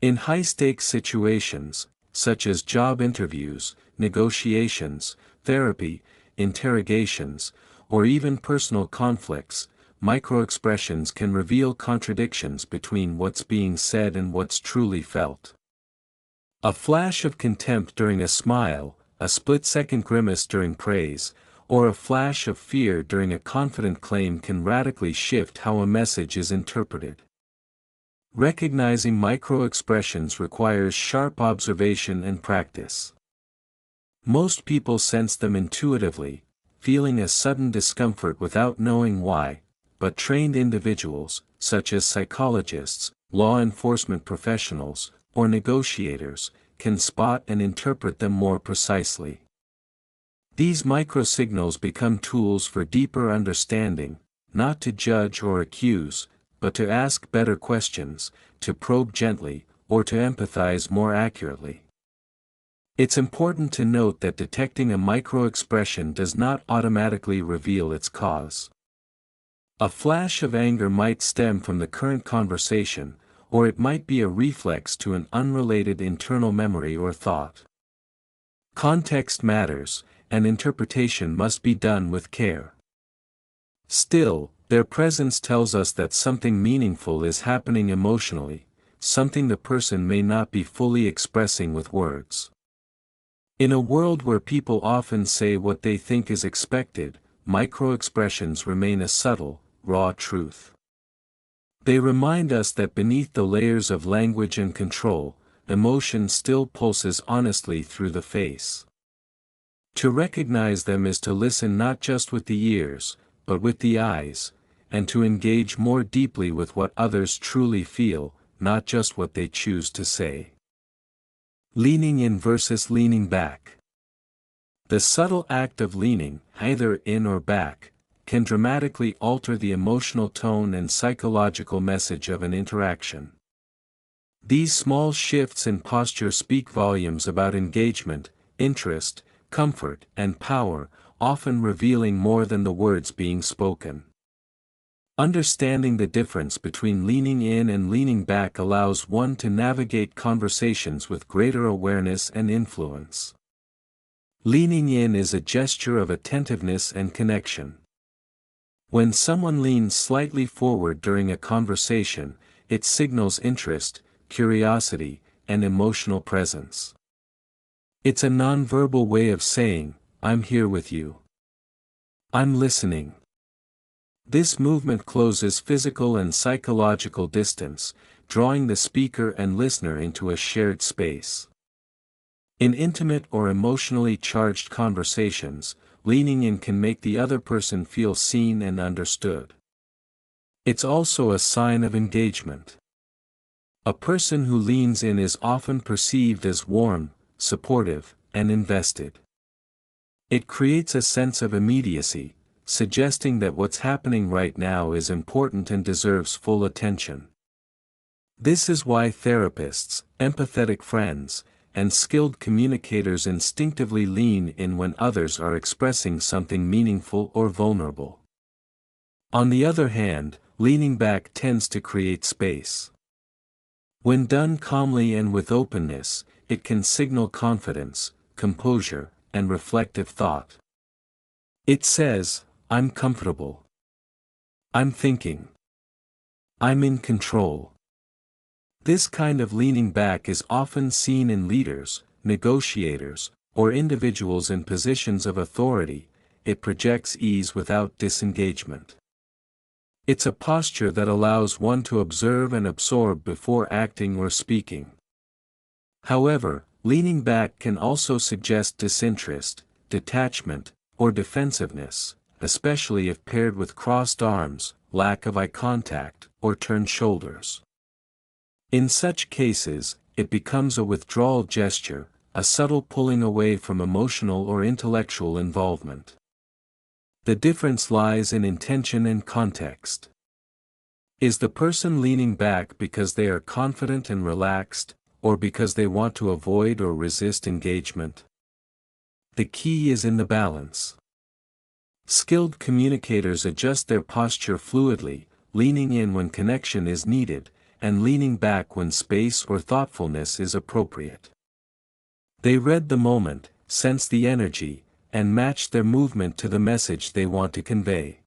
In high-stakes situations, such as job interviews, negotiations, therapy, interrogations, or even personal conflicts, microexpressions can reveal contradictions between what's being said and what's truly felt. A flash of contempt during a smile, a split-second grimace during praise, or a flash of fear during a confident claim can radically shift how a message is interpreted. Recognizing microexpressions requires sharp observation and practice. Most people sense them intuitively, feeling a sudden discomfort without knowing why, but trained individuals, such as psychologists, law enforcement professionals, or negotiators, can spot and interpret them more precisely. These microsignals become tools for deeper understanding, not to judge or accuse, but to ask better questions, to probe gently, or to empathize more accurately. It's important to note that detecting a microexpression does not automatically reveal its cause. A flash of anger might stem from the current conversation, or it might be a reflex to an unrelated internal memory or thought. Context matters, and interpretation must be done with care. Still, their presence tells us that something meaningful is happening emotionally, something the person may not be fully expressing with words. In a world where people often say what they think is expected, microexpressions remain a subtle, raw truth. They remind us that beneath the layers of language and control, emotion still pulses honestly through the face. To recognize them is to listen not just with the ears, but with the eyes, and to engage more deeply with what others truly feel, not just what they choose to say. Leaning in versus leaning back. The subtle act of leaning, either in or back, can dramatically alter the emotional tone and psychological message of an interaction. These small shifts in posture speak volumes about engagement, interest, comfort, and power, often revealing more than the words being spoken. Understanding the difference between leaning in and leaning back allows one to navigate conversations with greater awareness and influence. Leaning in is a gesture of attentiveness and connection. When someone leans slightly forward during a conversation, it signals interest, curiosity, and emotional presence. It's a nonverbal way of saying, "I'm here with you. I'm listening." This movement closes physical and psychological distance, drawing the speaker and listener into a shared space. In intimate or emotionally charged conversations, leaning in can make the other person feel seen and understood. It's also a sign of engagement. A person who leans in is often perceived as warm, supportive, and invested. It creates a sense of immediacy, suggesting that what's happening right now is important and deserves full attention. This is why therapists, empathetic friends, and skilled communicators instinctively lean in when others are expressing something meaningful or vulnerable. On the other hand, leaning back tends to create space. When done calmly and with openness, it can signal confidence, composure, and reflective thought. It says, "I'm comfortable. I'm thinking. I'm in control." This kind of leaning back is often seen in leaders, negotiators, or individuals in positions of authority. It projects ease without disengagement. It's a posture that allows one to observe and absorb before acting or speaking. However, leaning back can also suggest disinterest, detachment, or defensiveness, especially if paired with crossed arms, lack of eye contact, or turned shoulders. In such cases, it becomes a withdrawal gesture, a subtle pulling away from emotional or intellectual involvement. The difference lies in intention and context. Is the person leaning back because they are confident and relaxed, or because they want to avoid or resist engagement? The key is in the balance. Skilled communicators adjust their posture fluidly, leaning in when connection is needed, and leaning back when space or thoughtfulness is appropriate. They read the moment, sense the energy, and match their movement to the message they want to convey.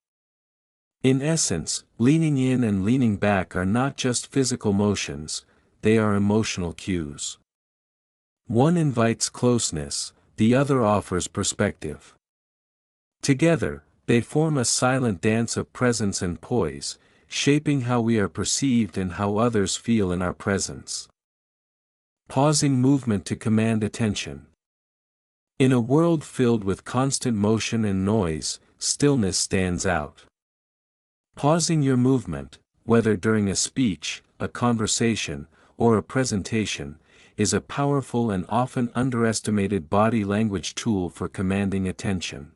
In essence, leaning in and leaning back are not just physical motions, they are emotional cues. One invites closeness, the other offers perspective. Together, they form a silent dance of presence and poise, shaping how we are perceived and how others feel in our presence. Pausing movement to command attention. In a world filled with constant motion and noise, stillness stands out. Pausing your movement, whether during a speech, a conversation, or a presentation, is a powerful and often underestimated body language tool for commanding attention.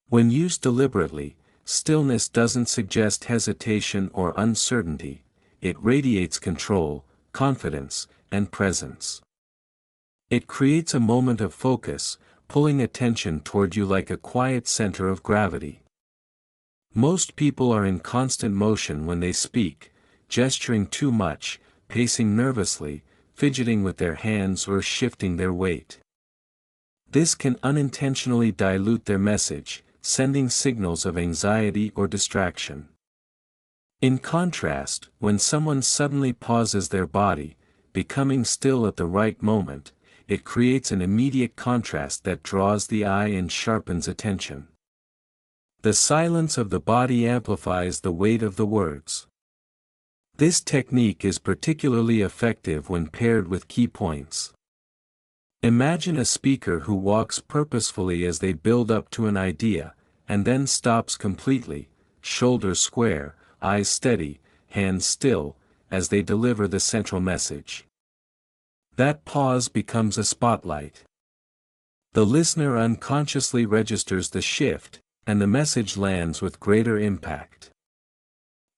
When used deliberately, stillness doesn't suggest hesitation or uncertainty, it radiates control, confidence, and presence. It creates a moment of focus, pulling attention toward you like a quiet center of gravity. Most people are in constant motion when they speak, gesturing too much, pacing nervously, fidgeting with their hands or shifting their weight. This can unintentionally dilute their message, sending signals of anxiety or distraction. In contrast, when someone suddenly pauses their body, becoming still at the right moment, it creates an immediate contrast that draws the eye and sharpens attention. The silence of the body amplifies the weight of the words. This technique is particularly effective when paired with key points. Imagine a speaker who walks purposefully as they build up to an idea, and then stops completely, shoulders square, eyes steady, hands still, as they deliver the central message. That pause becomes a spotlight. The listener unconsciously registers the shift, and the message lands with greater impact.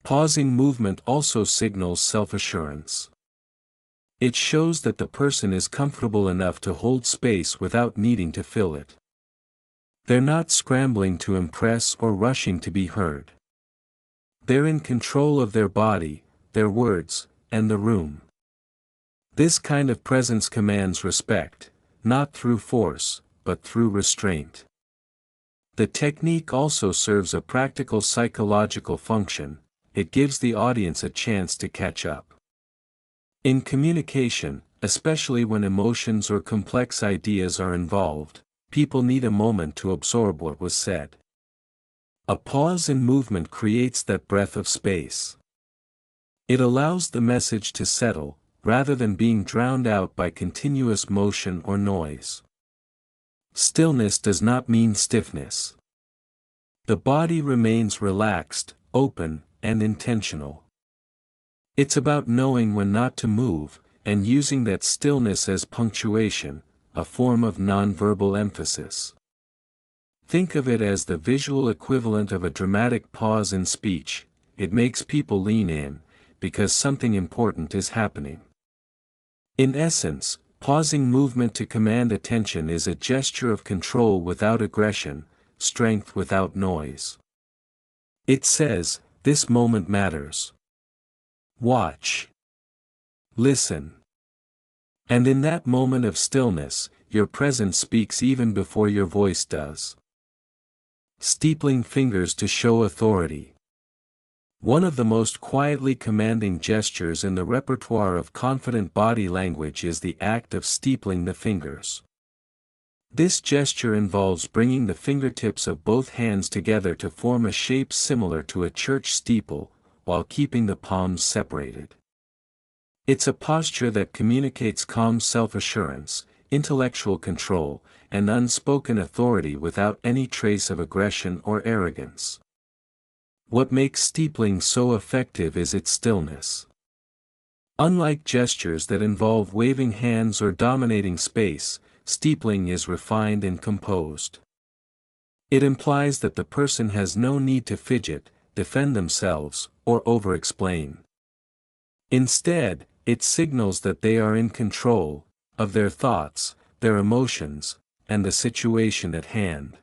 Pausing movement also signals self-assurance. It shows that the person is comfortable enough to hold space without needing to fill it. They're not scrambling to impress or rushing to be heard. They're in control of their body, their words, and the room. This kind of presence commands respect, not through force, but through restraint. The technique also serves a practical psychological function. It gives the audience a chance to catch up. In communication, especially when emotions or complex ideas are involved, people need a moment to absorb what was said. A pause in movement creates that breath of space. It allows the message to settle, rather than being drowned out by continuous motion or noise. Stillness does not mean stiffness. The body remains relaxed, open, and intentional. It's about knowing when not to move, and using that stillness as punctuation, a form of nonverbal emphasis. Think of it as the visual equivalent of a dramatic pause in speech. It makes people lean in, because something important is happening. In essence, pausing movement to command attention is a gesture of control without aggression, strength without noise. It says, "This moment matters. Watch. Listen." And in that moment of stillness, your presence speaks even before your voice does. Steepling fingers to show authority. One of the most quietly commanding gestures in the repertoire of confident body language is the act of steepling the fingers. This gesture involves bringing the fingertips of both hands together to form a shape similar to a church steeple, while keeping the palms separated. It's a posture that communicates calm self-assurance, intellectual control, and unspoken authority without any trace of aggression or arrogance. What makes steepling so effective is its stillness. Unlike gestures that involve waving hands or dominating space, steepling is refined and composed. It implies that the person has no need to fidget, defend themselves, or over-explain. Instead, it signals that they are in control of their thoughts, their emotions, and the situation at hand.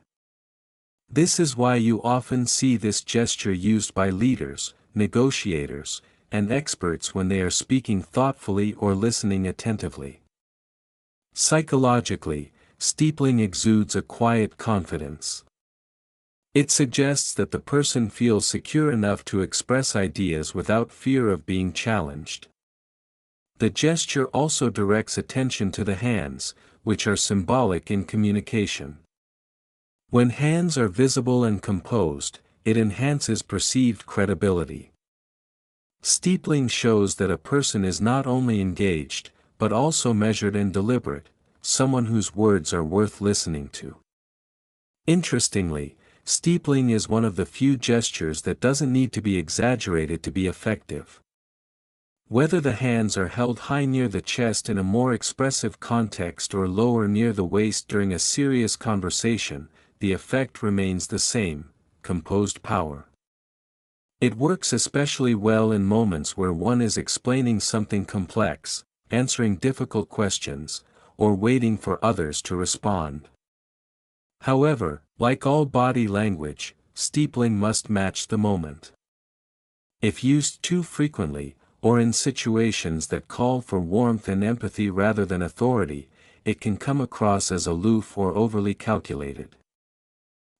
This is why you often see this gesture used by leaders, negotiators, and experts when they are speaking thoughtfully or listening attentively. Psychologically, steepling exudes a quiet confidence. It suggests that the person feels secure enough to express ideas without fear of being challenged. The gesture also directs attention to the hands, which are symbolic in communication. When hands are visible and composed, it enhances perceived credibility. Steepling shows that a person is not only engaged, but also measured and deliberate, someone whose words are worth listening to. Interestingly, steepling is one of the few gestures that doesn't need to be exaggerated to be effective. Whether the hands are held high near the chest in a more expressive context or lower near the waist during a serious conversation, the effect remains the same: composed power. It works especially well in moments where one is explaining something complex, answering difficult questions, or waiting for others to respond. However, like all body language, steepling must match the moment. If used too frequently, or in situations that call for warmth and empathy rather than authority, it can come across as aloof or overly calculated.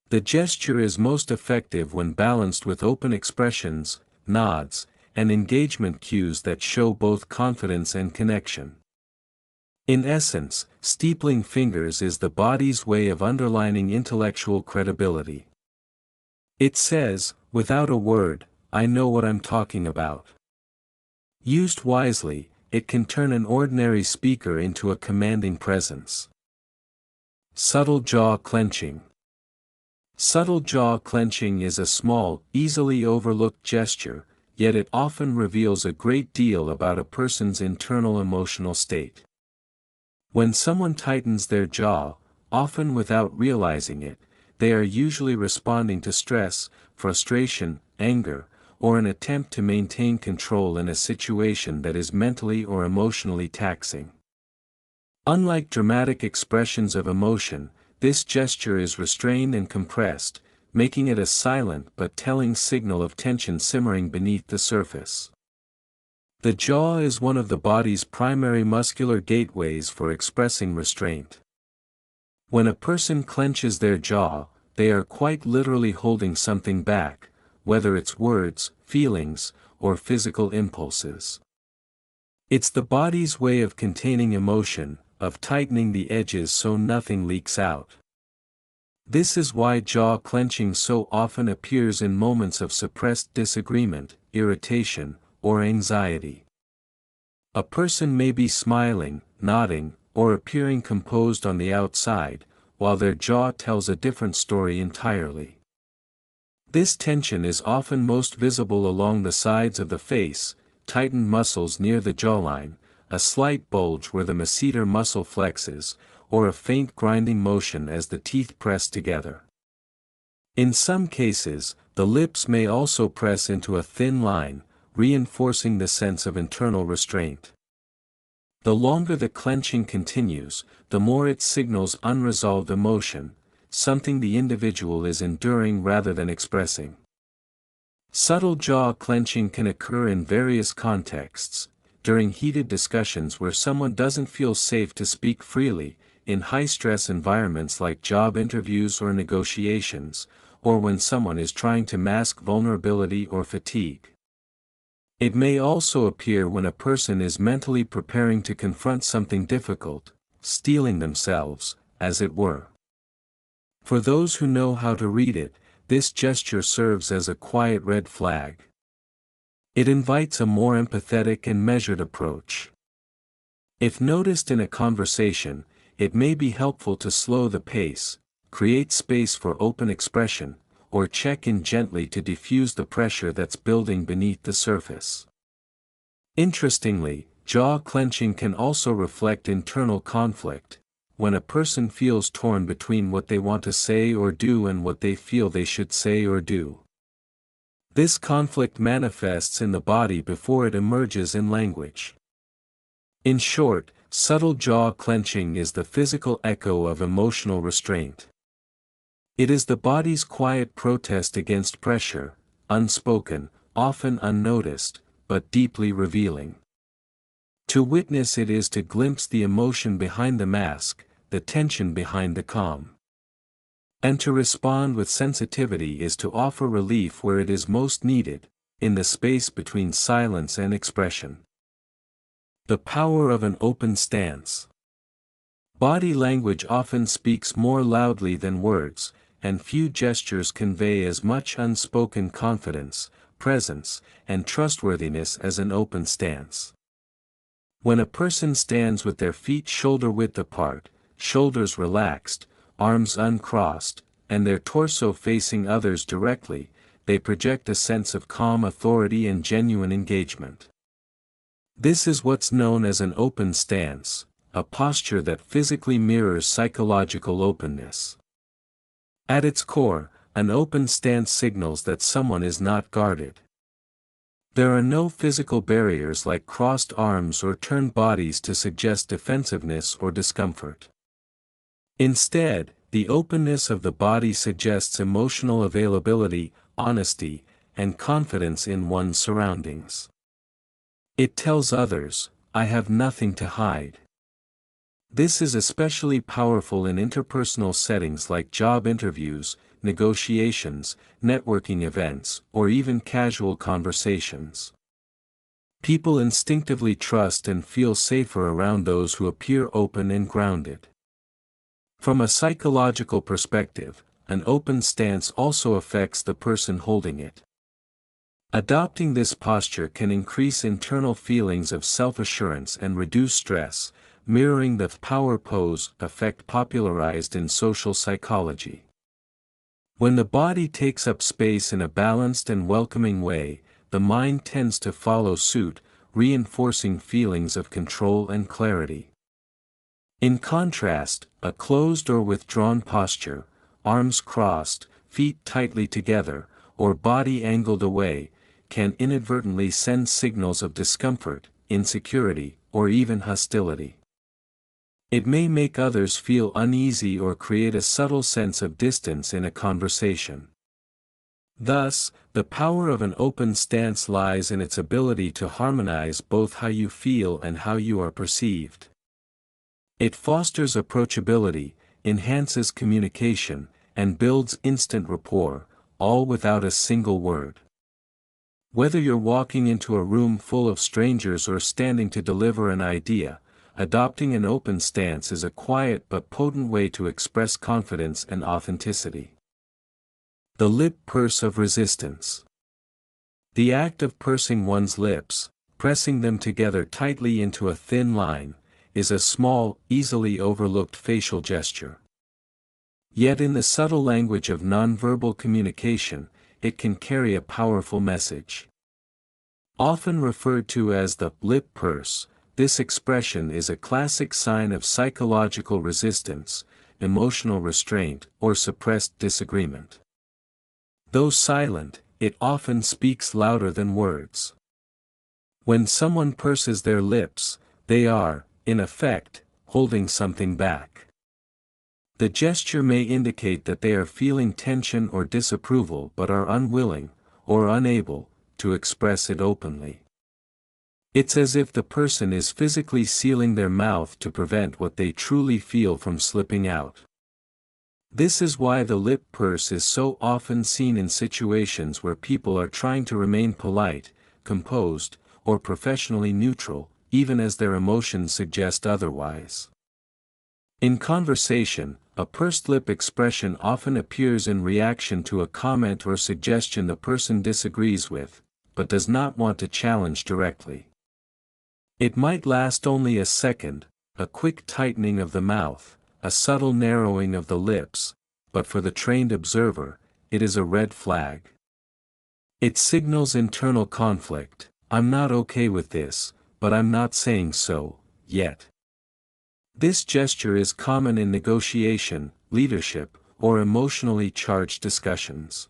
The gesture is most effective when balanced with open expressions, nods, and engagement cues that show both confidence and connection. In essence, steepling fingers is the body's way of underlining intellectual credibility. It says, without a word, "I know what I'm talking about." Used wisely, it can turn an ordinary speaker into a commanding presence. Subtle jaw clenching. Subtle jaw clenching is a small, easily overlooked gesture, yet it often reveals a great deal about a person's internal emotional state. When someone tightens their jaw, often without realizing it, they are usually responding to stress, frustration, anger, or an attempt to maintain control in a situation that is mentally or emotionally taxing. Unlike dramatic expressions of emotion, this gesture is restrained and compressed, making it a silent but telling signal of tension simmering beneath the surface. The jaw is one of the body's primary muscular gateways for expressing restraint. When a person clenches their jaw, they are quite literally holding something back, whether it's words, feelings, or physical impulses. It's the body's way of containing emotion, of tightening the edges so nothing leaks out. This is why jaw clenching so often appears in moments of suppressed disagreement, irritation, or anxiety. A person may be smiling, nodding, or appearing composed on the outside, while their jaw tells a different story entirely. This tension is often most visible along the sides of the face, tightened muscles near the jawline, a slight bulge where the masseter muscle flexes, or a faint grinding motion as the teeth press together. In some cases, the lips may also press into a thin line, reinforcing the sense of internal restraint. The longer the clenching continues, the more it signals unresolved emotion, something the individual is enduring rather than expressing. Subtle jaw clenching can occur in various contexts: during heated discussions where someone doesn't feel safe to speak freely, in high-stress environments like job interviews or negotiations, or when someone is trying to mask vulnerability or fatigue. It may also appear when a person is mentally preparing to confront something difficult, steeling themselves, as it were. For those who know how to read it, this gesture serves as a quiet red flag. It invites a more empathetic and measured approach. If noticed in a conversation, it may be helpful to slow the pace, create space for open expression, or check in gently to diffuse the pressure that's building beneath the surface. Interestingly, jaw clenching can also reflect internal conflict, when a person feels torn between what they want to say or do and what they feel they should say or do. This conflict manifests in the body before it emerges in language. In short, subtle jaw clenching is the physical echo of emotional restraint. It is the body's quiet protest against pressure, unspoken, often unnoticed, but deeply revealing. To witness it is to glimpse the emotion behind the mask, the tension behind the calm. And to respond with sensitivity is to offer relief where it is most needed, in the space between silence and expression. The power of an open stance. Body language often speaks more loudly than words, and few gestures convey as much unspoken confidence, presence, and trustworthiness as an open stance. When a person stands with their feet shoulder-width apart, shoulders relaxed, arms uncrossed, and their torso facing others directly, they project a sense of calm authority and genuine engagement. This is what's known as an open stance, a posture that physically mirrors psychological openness. At its core, an open stance signals that someone is not guarded. There are no physical barriers like crossed arms or turned bodies to suggest defensiveness or discomfort. Instead, the openness of the body suggests emotional availability, honesty, and confidence in one's surroundings. It tells others, "I have nothing to hide." This is especially powerful in interpersonal settings like job interviews, negotiations, networking events, or even casual conversations. People instinctively trust and feel safer around those who appear open and grounded. From a psychological perspective, an open stance also affects the person holding it. Adopting this posture can increase internal feelings of self-assurance and reduce stress, mirroring the power pose effect popularized in social psychology. When the body takes up space in a balanced and welcoming way, the mind tends to follow suit, reinforcing feelings of control and clarity. In contrast, a closed or withdrawn posture, arms crossed, feet tightly together, or body angled away, can inadvertently send signals of discomfort, insecurity, or even hostility. It may make others feel uneasy or create a subtle sense of distance in a conversation. Thus, the power of an open stance lies in its ability to harmonize both how you feel and how you are perceived. It fosters approachability, enhances communication, and builds instant rapport, all without a single word. Whether you're walking into a room full of strangers or standing to deliver an idea, adopting an open stance is a quiet but potent way to express confidence and authenticity. The lip purse of resistance. The act of pursing one's lips, pressing them together tightly into a thin line, is a small, easily overlooked facial gesture. Yet in the subtle language of nonverbal communication, it can carry a powerful message. Often referred to as the lip purse, this expression is a classic sign of psychological resistance, emotional restraint, or suppressed disagreement. Though silent, it often speaks louder than words. When someone purses their lips, they are, in effect, holding something back. The gesture may indicate that they are feeling tension or disapproval but are unwilling, or unable, to express it openly. It's as if the person is physically sealing their mouth to prevent what they truly feel from slipping out. This is why the lip purse is so often seen in situations where people are trying to remain polite, composed, or professionally neutral, even as their emotions suggest otherwise. In conversation, a pursed lip expression often appears in reaction to a comment or suggestion the person disagrees with, but does not want to challenge directly. It might last only a second, a quick tightening of the mouth, a subtle narrowing of the lips, but for the trained observer, it is a red flag. It signals internal conflict. I'm not okay with this, but I'm not saying so, yet. This gesture is common in negotiation, leadership, or emotionally charged discussions.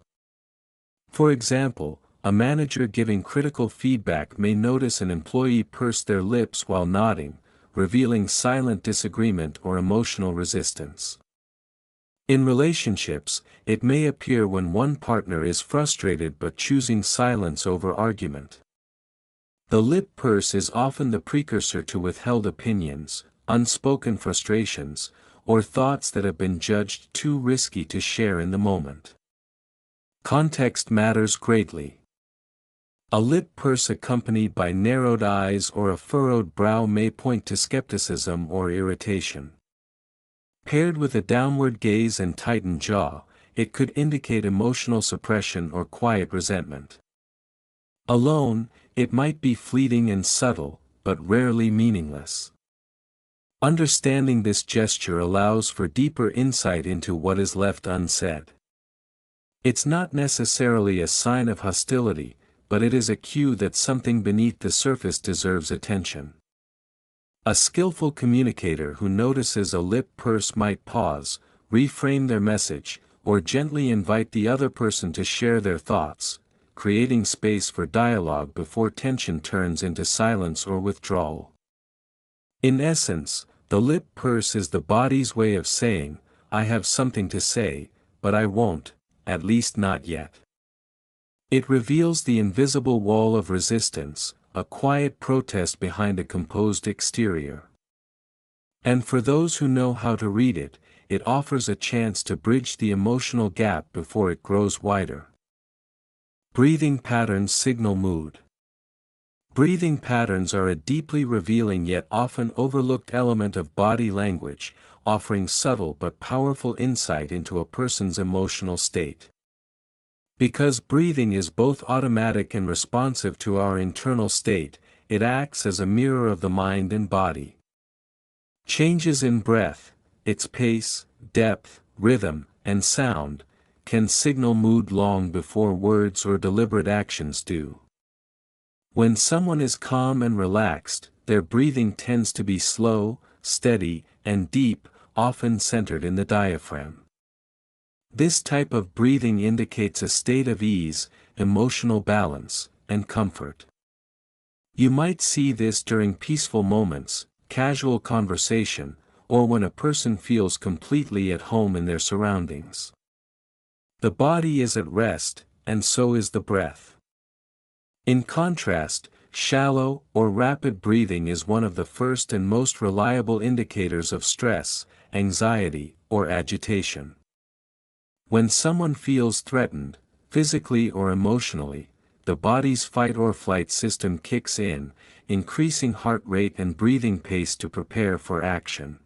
For example, a manager giving critical feedback may notice an employee purse their lips while nodding, revealing silent disagreement or emotional resistance. In relationships, it may appear when one partner is frustrated but choosing silence over argument. The lip purse is often the precursor to withheld opinions, unspoken frustrations, or thoughts that have been judged too risky to share in the moment. Context matters greatly. A lip purse accompanied by narrowed eyes or a furrowed brow may point to skepticism or irritation. Paired with a downward gaze and tightened jaw, it could indicate emotional suppression or quiet resentment. Alone, it might be fleeting and subtle, but rarely meaningless. Understanding this gesture allows for deeper insight into what is left unsaid. It's not necessarily a sign of hostility, but it is a cue that something beneath the surface deserves attention. A skillful communicator who notices a lip purse might pause, reframe their message, or gently invite the other person to share their thoughts, creating space for dialogue before tension turns into silence or withdrawal. In essence, the lip purse is the body's way of saying, I have something to say, but I won't, at least not yet. It reveals the invisible wall of resistance, a quiet protest behind a composed exterior. And for those who know how to read it, it offers a chance to bridge the emotional gap before it grows wider. Breathing patterns signal mood. Breathing patterns are a deeply revealing yet often overlooked element of body language, offering subtle but powerful insight into a person's emotional state. Because breathing is both automatic and responsive to our internal state, it acts as a mirror of the mind and body. Changes in breath, its pace, depth, rhythm, and sound, can signal mood long before words or deliberate actions do. When someone is calm and relaxed, their breathing tends to be slow, steady, and deep, often centered in the diaphragm. This type of breathing indicates a state of ease, emotional balance, and comfort. You might see this during peaceful moments, casual conversation, or when a person feels completely at home in their surroundings. The body is at rest, and so is the breath. In contrast, shallow or rapid breathing is one of the first and most reliable indicators of stress, anxiety, or agitation. When someone feels threatened, physically or emotionally, the body's fight or flight system kicks in, increasing heart rate and breathing pace to prepare for action.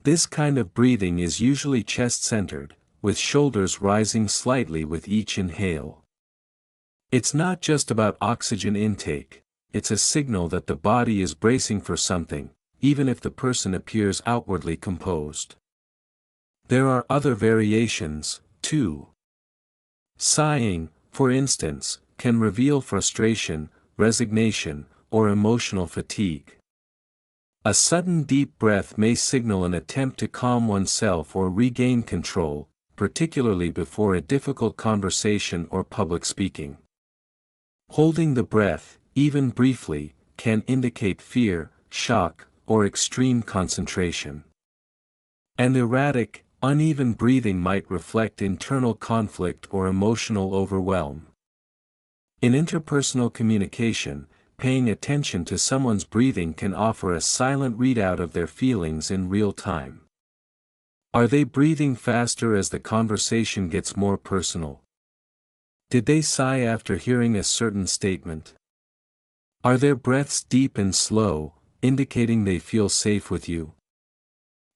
This kind of breathing is usually chest-centered, with shoulders rising slightly with each inhale. It's not just about oxygen intake, it's a signal that the body is bracing for something, even if the person appears outwardly composed. There are other variations, too. Sighing, for instance, can reveal frustration, resignation, or emotional fatigue. A sudden deep breath may signal an attempt to calm oneself or regain control, particularly before a difficult conversation or public speaking. Holding the breath, even briefly, can indicate fear, shock, or extreme concentration. And erratic, uneven breathing might reflect internal conflict or emotional overwhelm. In interpersonal communication, paying attention to someone's breathing can offer a silent readout of their feelings in real time. Are they breathing faster as the conversation gets more personal? Did they sigh after hearing a certain statement? Are their breaths deep and slow, indicating they feel safe with you?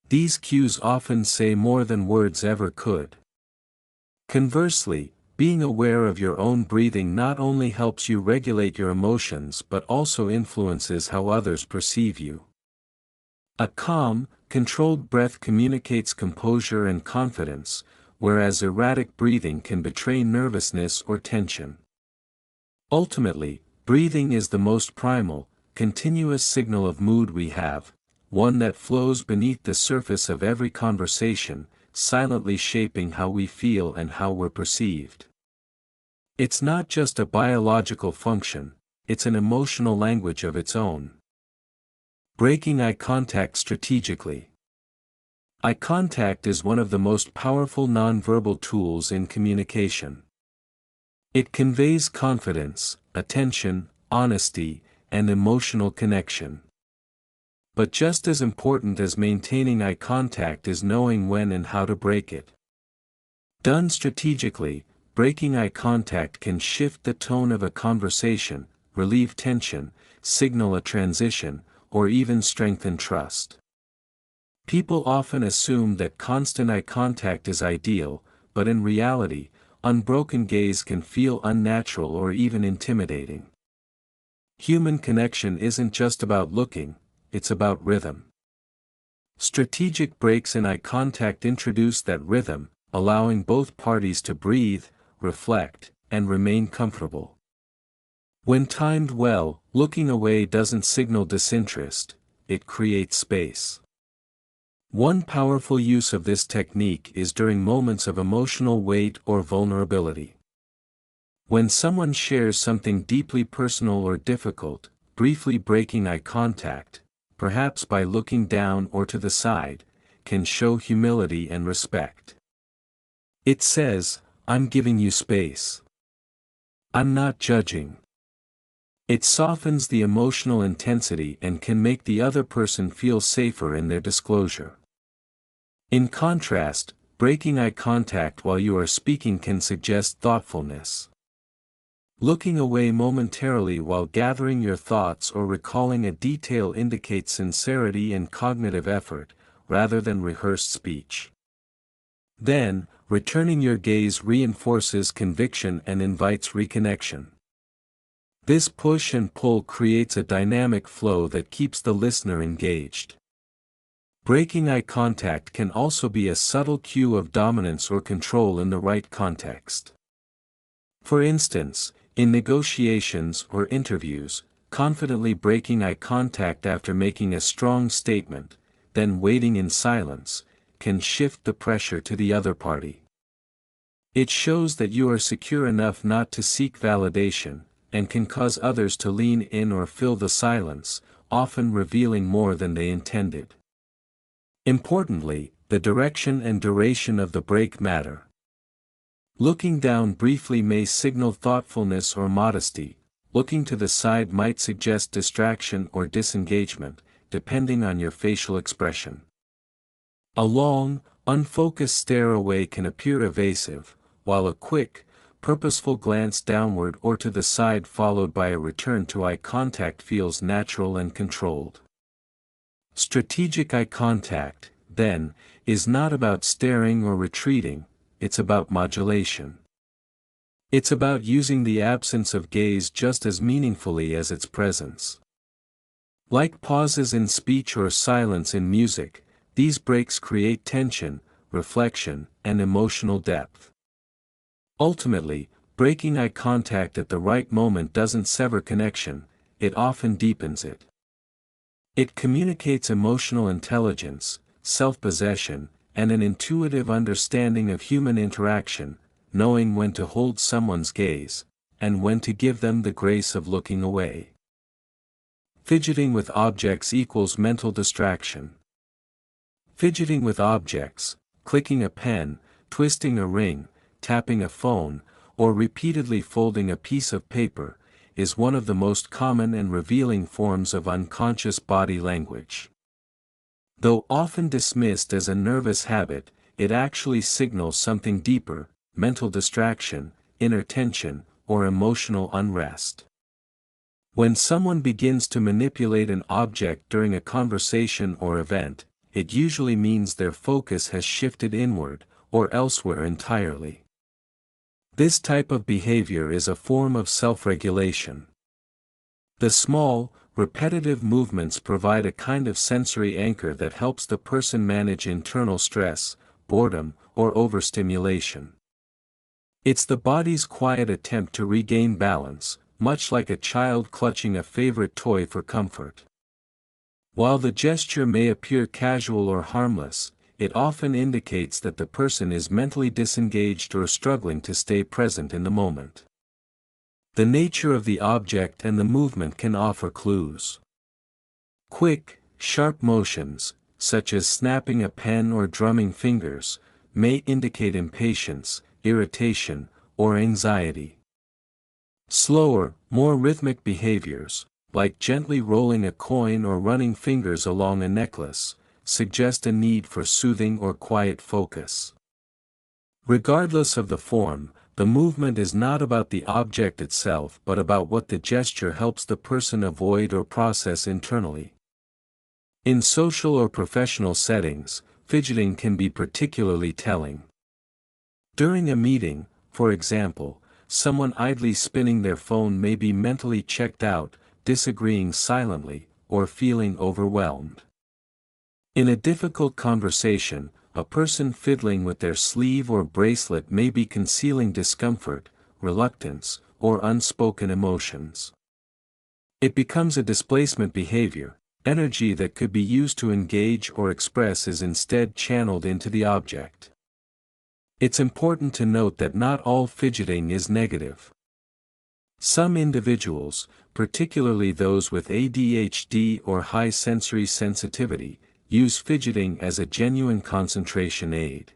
These cues often say more than words ever could. Conversely, being aware of your own breathing not only helps you regulate your emotions but also influences how others perceive you. A calm, controlled breath communicates composure and confidence, whereas erratic breathing can betray nervousness or tension. Ultimately, breathing is the most primal, continuous signal of mood we have, one that flows beneath the surface of every conversation, silently shaping how we feel and how we're perceived. It's not just a biological function, it's an emotional language of its own. Breaking eye contact strategically. Eye contact is one of the most powerful nonverbal tools in communication. It conveys confidence, attention, honesty, and emotional connection. But just as important as maintaining eye contact is knowing when and how to break it. Done strategically, breaking eye contact can shift the tone of a conversation, relieve tension, signal a transition, or even strengthen trust. People often assume that constant eye contact is ideal, but in reality, unbroken gaze can feel unnatural or even intimidating. Human connection isn't just about looking, it's about rhythm. Strategic breaks in eye contact introduce that rhythm, allowing both parties to breathe, reflect, and remain comfortable. When timed well, looking away doesn't signal disinterest, it creates space. One powerful use of this technique is during moments of emotional weight or vulnerability. When someone shares something deeply personal or difficult, briefly breaking eye contact, perhaps by looking down or to the side, can show humility and respect. It says, "I'm giving you space. I'm not judging." It softens the emotional intensity and can make the other person feel safer in their disclosure. In contrast, breaking eye contact while you are speaking can suggest thoughtfulness. Looking away momentarily while gathering your thoughts or recalling a detail indicates sincerity and cognitive effort, rather than rehearsed speech. Then, returning your gaze reinforces conviction and invites reconnection. This push and pull creates a dynamic flow that keeps the listener engaged. Breaking eye contact can also be a subtle cue of dominance or control in the right context. For instance, in negotiations or interviews, confidently breaking eye contact after making a strong statement, then waiting in silence, can shift the pressure to the other party. It shows that you are secure enough not to seek validation, and can cause others to lean in or fill the silence, often revealing more than they intended. Importantly, the direction and duration of the break matter. Looking down briefly may signal thoughtfulness or modesty, looking to the side might suggest distraction or disengagement, depending on your facial expression. A long, unfocused stare away can appear evasive, while a quick, purposeful glance downward or to the side followed by a return to eye contact feels natural and controlled. Strategic eye contact, then, is not about staring or retreating, it's about modulation. It's about using the absence of gaze just as meaningfully as its presence. Like pauses in speech or silence in music, these breaks create tension, reflection, and emotional depth. Ultimately, breaking eye contact at the right moment doesn't sever connection, it often deepens it. It communicates emotional intelligence, self-possession, and an intuitive understanding of human interaction, knowing when to hold someone's gaze, and when to give them the grace of looking away. Fidgeting with objects equals mental distraction. Fidgeting with objects, clicking a pen, twisting a ring, tapping a phone, or repeatedly folding a piece of paper, is one of the most common and revealing forms of unconscious body language. Though often dismissed as a nervous habit, it actually signals something deeper: mental distraction, inner tension, or emotional unrest. When someone begins to manipulate an object during a conversation or event, it usually means their focus has shifted inward, or elsewhere entirely. This type of behavior is a form of self-regulation. The small, repetitive movements provide a kind of sensory anchor that helps the person manage internal stress, boredom, or overstimulation. It's the body's quiet attempt to regain balance, much like a child clutching a favorite toy for comfort. While the gesture may appear casual or harmless, it often indicates that the person is mentally disengaged or struggling to stay present in the moment. The nature of the object and the movement can offer clues. Quick, sharp motions, such as snapping a pen or drumming fingers, may indicate impatience, irritation, or anxiety. Slower, more rhythmic behaviors, like gently rolling a coin or running fingers along a necklace, suggest a need for soothing or quiet focus. Regardless of the form, the movement is not about the object itself but about what the gesture helps the person avoid or process internally. In social or professional settings, fidgeting can be particularly telling. During a meeting, for example, someone idly spinning their phone may be mentally checked out, disagreeing silently, or feeling overwhelmed. In a difficult conversation, a person fiddling with their sleeve or bracelet may be concealing discomfort, reluctance, or unspoken emotions. It becomes a displacement behavior. Energy that could be used to engage or express is instead channeled into the object. It's important to note that not all fidgeting is negative. Some individuals, particularly those with ADHD or high sensory sensitivity, use fidgeting as a genuine concentration aid.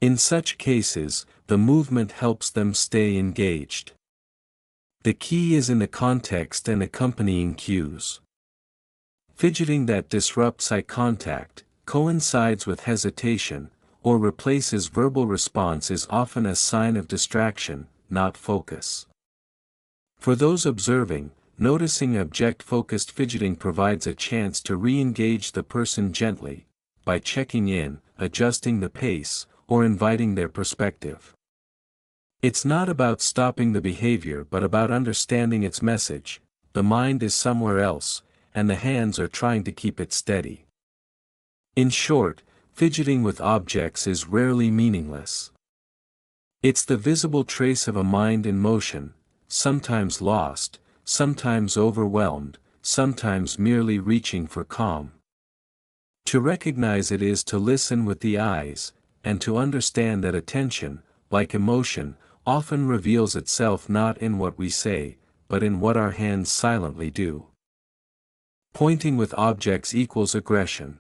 In such cases, the movement helps them stay engaged. The key is in the context and accompanying cues. Fidgeting that disrupts eye contact, coincides with hesitation, or replaces verbal response is often a sign of distraction, not focus. For those observing, noticing object-focused fidgeting provides a chance to re-engage the person gently, by checking in, adjusting the pace, or inviting their perspective. It's not about stopping the behavior but about understanding its message: the mind is somewhere else, and the hands are trying to keep it steady. In short, fidgeting with objects is rarely meaningless. It's the visible trace of a mind in motion, sometimes lost, sometimes overwhelmed, sometimes merely reaching for calm. To recognize it is to listen with the eyes, and to understand that attention, like emotion, often reveals itself not in what we say, but in what our hands silently do. Pointing with objects equals aggression.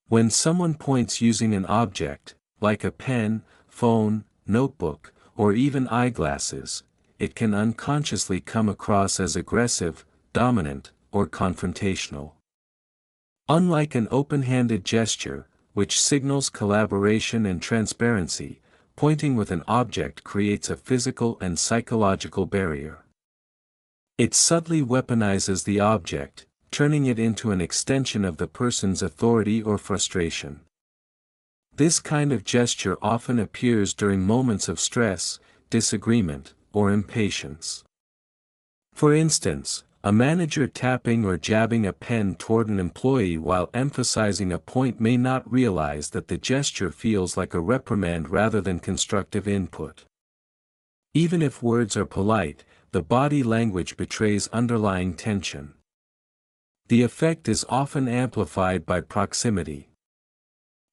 When someone points using an object, like a pen, phone, notebook, or even eyeglasses, it can unconsciously come across as aggressive, dominant, or confrontational. Unlike an open-handed gesture, which signals collaboration and transparency, pointing with an object creates a physical and psychological barrier. It subtly weaponizes the object, turning it into an extension of the person's authority or frustration. This kind of gesture often appears during moments of stress, disagreement, or impatience. For instance, a manager tapping or jabbing a pen toward an employee while emphasizing a point may not realize that the gesture feels like a reprimand rather than constructive input. Even if words are polite, the body language betrays underlying tension. The effect is often amplified by proximity.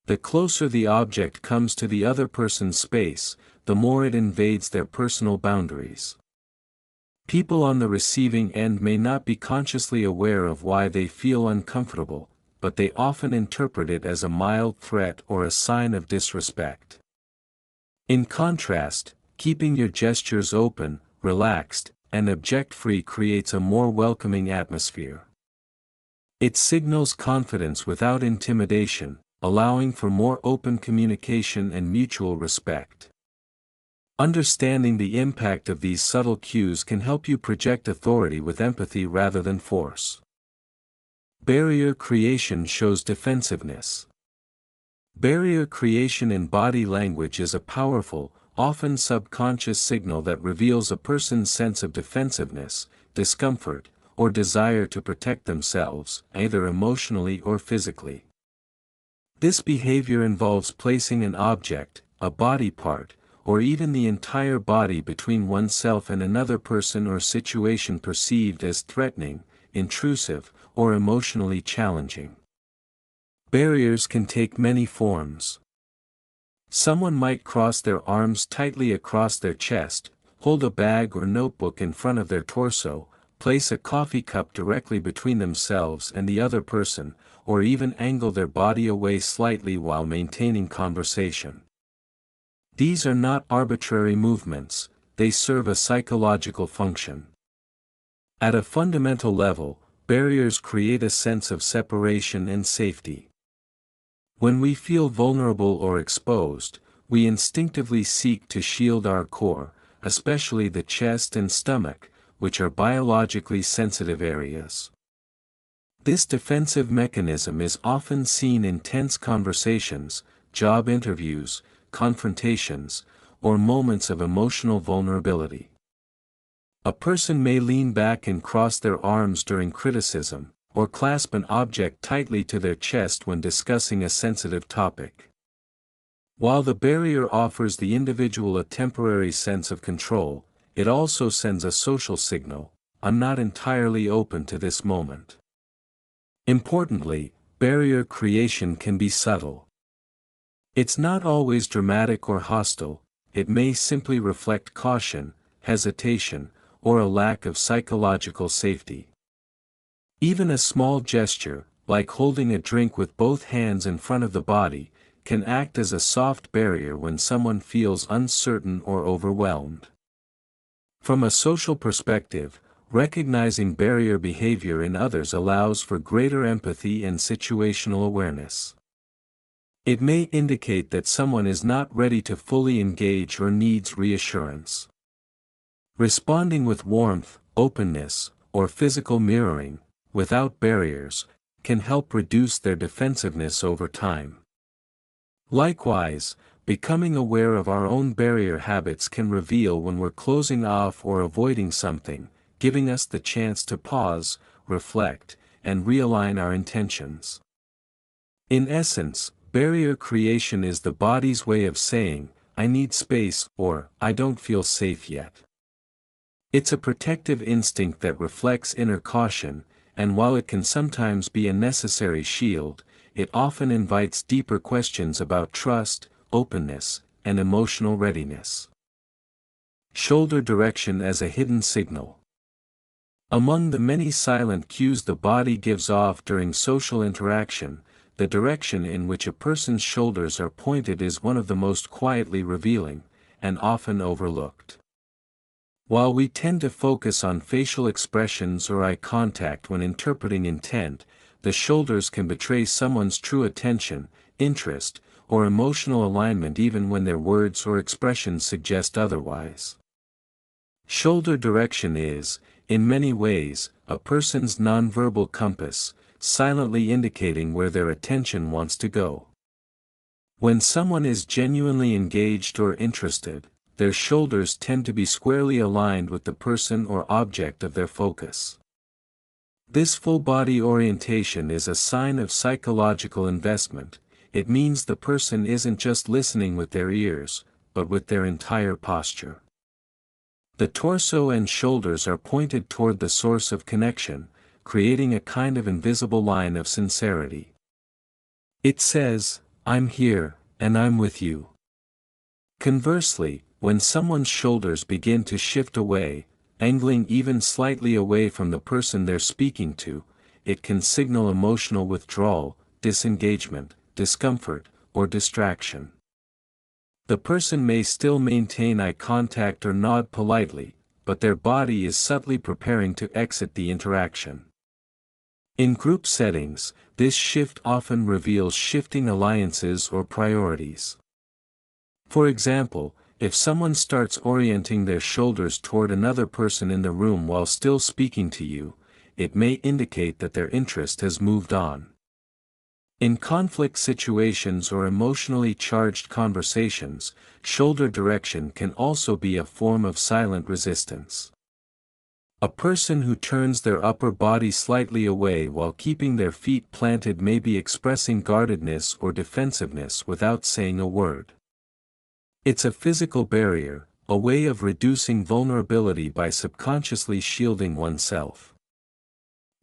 The closer the object comes to the other person's space, the more it invades their personal boundaries. People on the receiving end may not be consciously aware of why they feel uncomfortable, but they often interpret it as a mild threat or a sign of disrespect. In contrast, keeping your gestures open, relaxed, and object-free creates a more welcoming atmosphere. It signals confidence without intimidation, allowing for more open communication and mutual respect. Understanding the impact of these subtle cues can help you project authority with empathy rather than force. Barrier creation shows defensiveness. Barrier creation in body language is a powerful, often subconscious signal that reveals a person's sense of defensiveness, discomfort, or desire to protect themselves, either emotionally or physically. This behavior involves placing an object, a body part, or even the entire body between oneself and another person or situation perceived as threatening, intrusive, or emotionally challenging. Barriers can take many forms. Someone might cross their arms tightly across their chest, hold a bag or notebook in front of their torso, place a coffee cup directly between themselves and the other person, or even angle their body away slightly while maintaining conversation. These are not arbitrary movements, they serve a psychological function. At a fundamental level, barriers create a sense of separation and safety. When we feel vulnerable or exposed, we instinctively seek to shield our core, especially the chest and stomach, which are biologically sensitive areas. This defensive mechanism is often seen in tense conversations, job interviews, confrontations, or moments of emotional vulnerability. A person may lean back and cross their arms during criticism, or clasp an object tightly to their chest when discussing a sensitive topic. While the barrier offers the individual a temporary sense of control, it also sends a social signal: I'm not entirely open to this moment. Importantly, barrier creation can be subtle. It's not always dramatic or hostile, it may simply reflect caution, hesitation, or a lack of psychological safety. Even a small gesture, like holding a drink with both hands in front of the body, can act as a soft barrier when someone feels uncertain or overwhelmed. From a social perspective, recognizing barrier behavior in others allows for greater empathy and situational awareness. It may indicate that someone is not ready to fully engage or needs reassurance. Responding with warmth, openness, or physical mirroring, without barriers, can help reduce their defensiveness over time. Likewise, becoming aware of our own barrier habits can reveal when we're closing off or avoiding something, giving us the chance to pause, reflect, and realign our intentions. In essence, barrier creation is the body's way of saying, I need space, or I don't feel safe yet. It's a protective instinct that reflects inner caution, and while it can sometimes be a necessary shield, it often invites deeper questions about trust, openness, and emotional readiness. Shoulder direction as a hidden signal. Among the many silent cues the body gives off during social interaction, the direction in which a person's shoulders are pointed is one of the most quietly revealing, and often overlooked. While we tend to focus on facial expressions or eye contact when interpreting intent, the shoulders can betray someone's true attention, interest, or emotional alignment even when their words or expressions suggest otherwise. Shoulder direction is, in many ways, a person's nonverbal compass, silently indicating where their attention wants to go. When someone is genuinely engaged or interested, their shoulders tend to be squarely aligned with the person or object of their focus. This full-body orientation is a sign of psychological investment. It means the person isn't just listening with their ears, but with their entire posture. The torso and shoulders are pointed toward the source of connection, creating a kind of invisible line of sincerity. It says, "I'm here, and I'm with you." Conversely, when someone's shoulders begin to shift away, angling even slightly away from the person they're speaking to, it can signal emotional withdrawal, disengagement, discomfort, or distraction. The person may still maintain eye contact or nod politely, but their body is subtly preparing to exit the interaction. In group settings, this shift often reveals shifting alliances or priorities. For example, if someone starts orienting their shoulders toward another person in the room while still speaking to you, it may indicate that their interest has moved on. In conflict situations or emotionally charged conversations, shoulder direction can also be a form of silent resistance. A person who turns their upper body slightly away while keeping their feet planted may be expressing guardedness or defensiveness without saying a word. It's a physical barrier, a way of reducing vulnerability by subconsciously shielding oneself.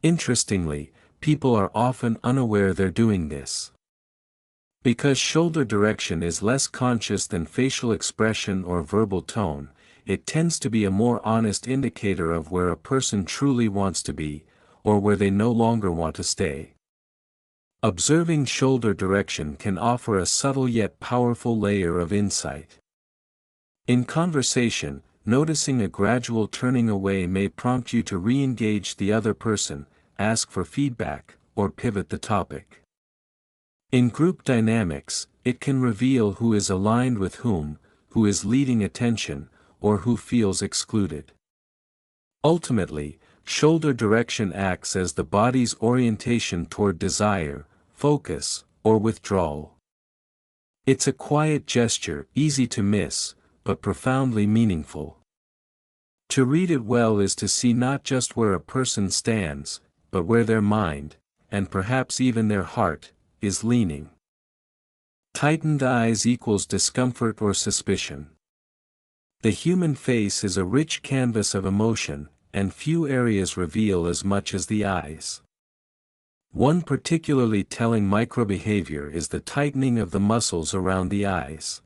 Interestingly, people are often unaware they're doing this. Because shoulder direction is less conscious than facial expression or verbal tone, it tends to be a more honest indicator of where a person truly wants to be, or where they no longer want to stay. Observing shoulder direction can offer a subtle yet powerful layer of insight. In conversation, noticing a gradual turning away may prompt you to re-engage the other person, ask for feedback, or pivot the topic. In group dynamics, it can reveal who is aligned with whom, who is leading attention, or who feels excluded. Ultimately, shoulder direction acts as the body's orientation toward desire, focus, or withdrawal. It's a quiet gesture, easy to miss, but profoundly meaningful. To read it well is to see not just where a person stands, but where their mind, and perhaps even their heart, is leaning. Tightened eyes equals discomfort or suspicion. The human face is a rich canvas of emotion, and few areas reveal as much as the eyes. One particularly telling microbehavior is the tightening of the muscles around the eyes.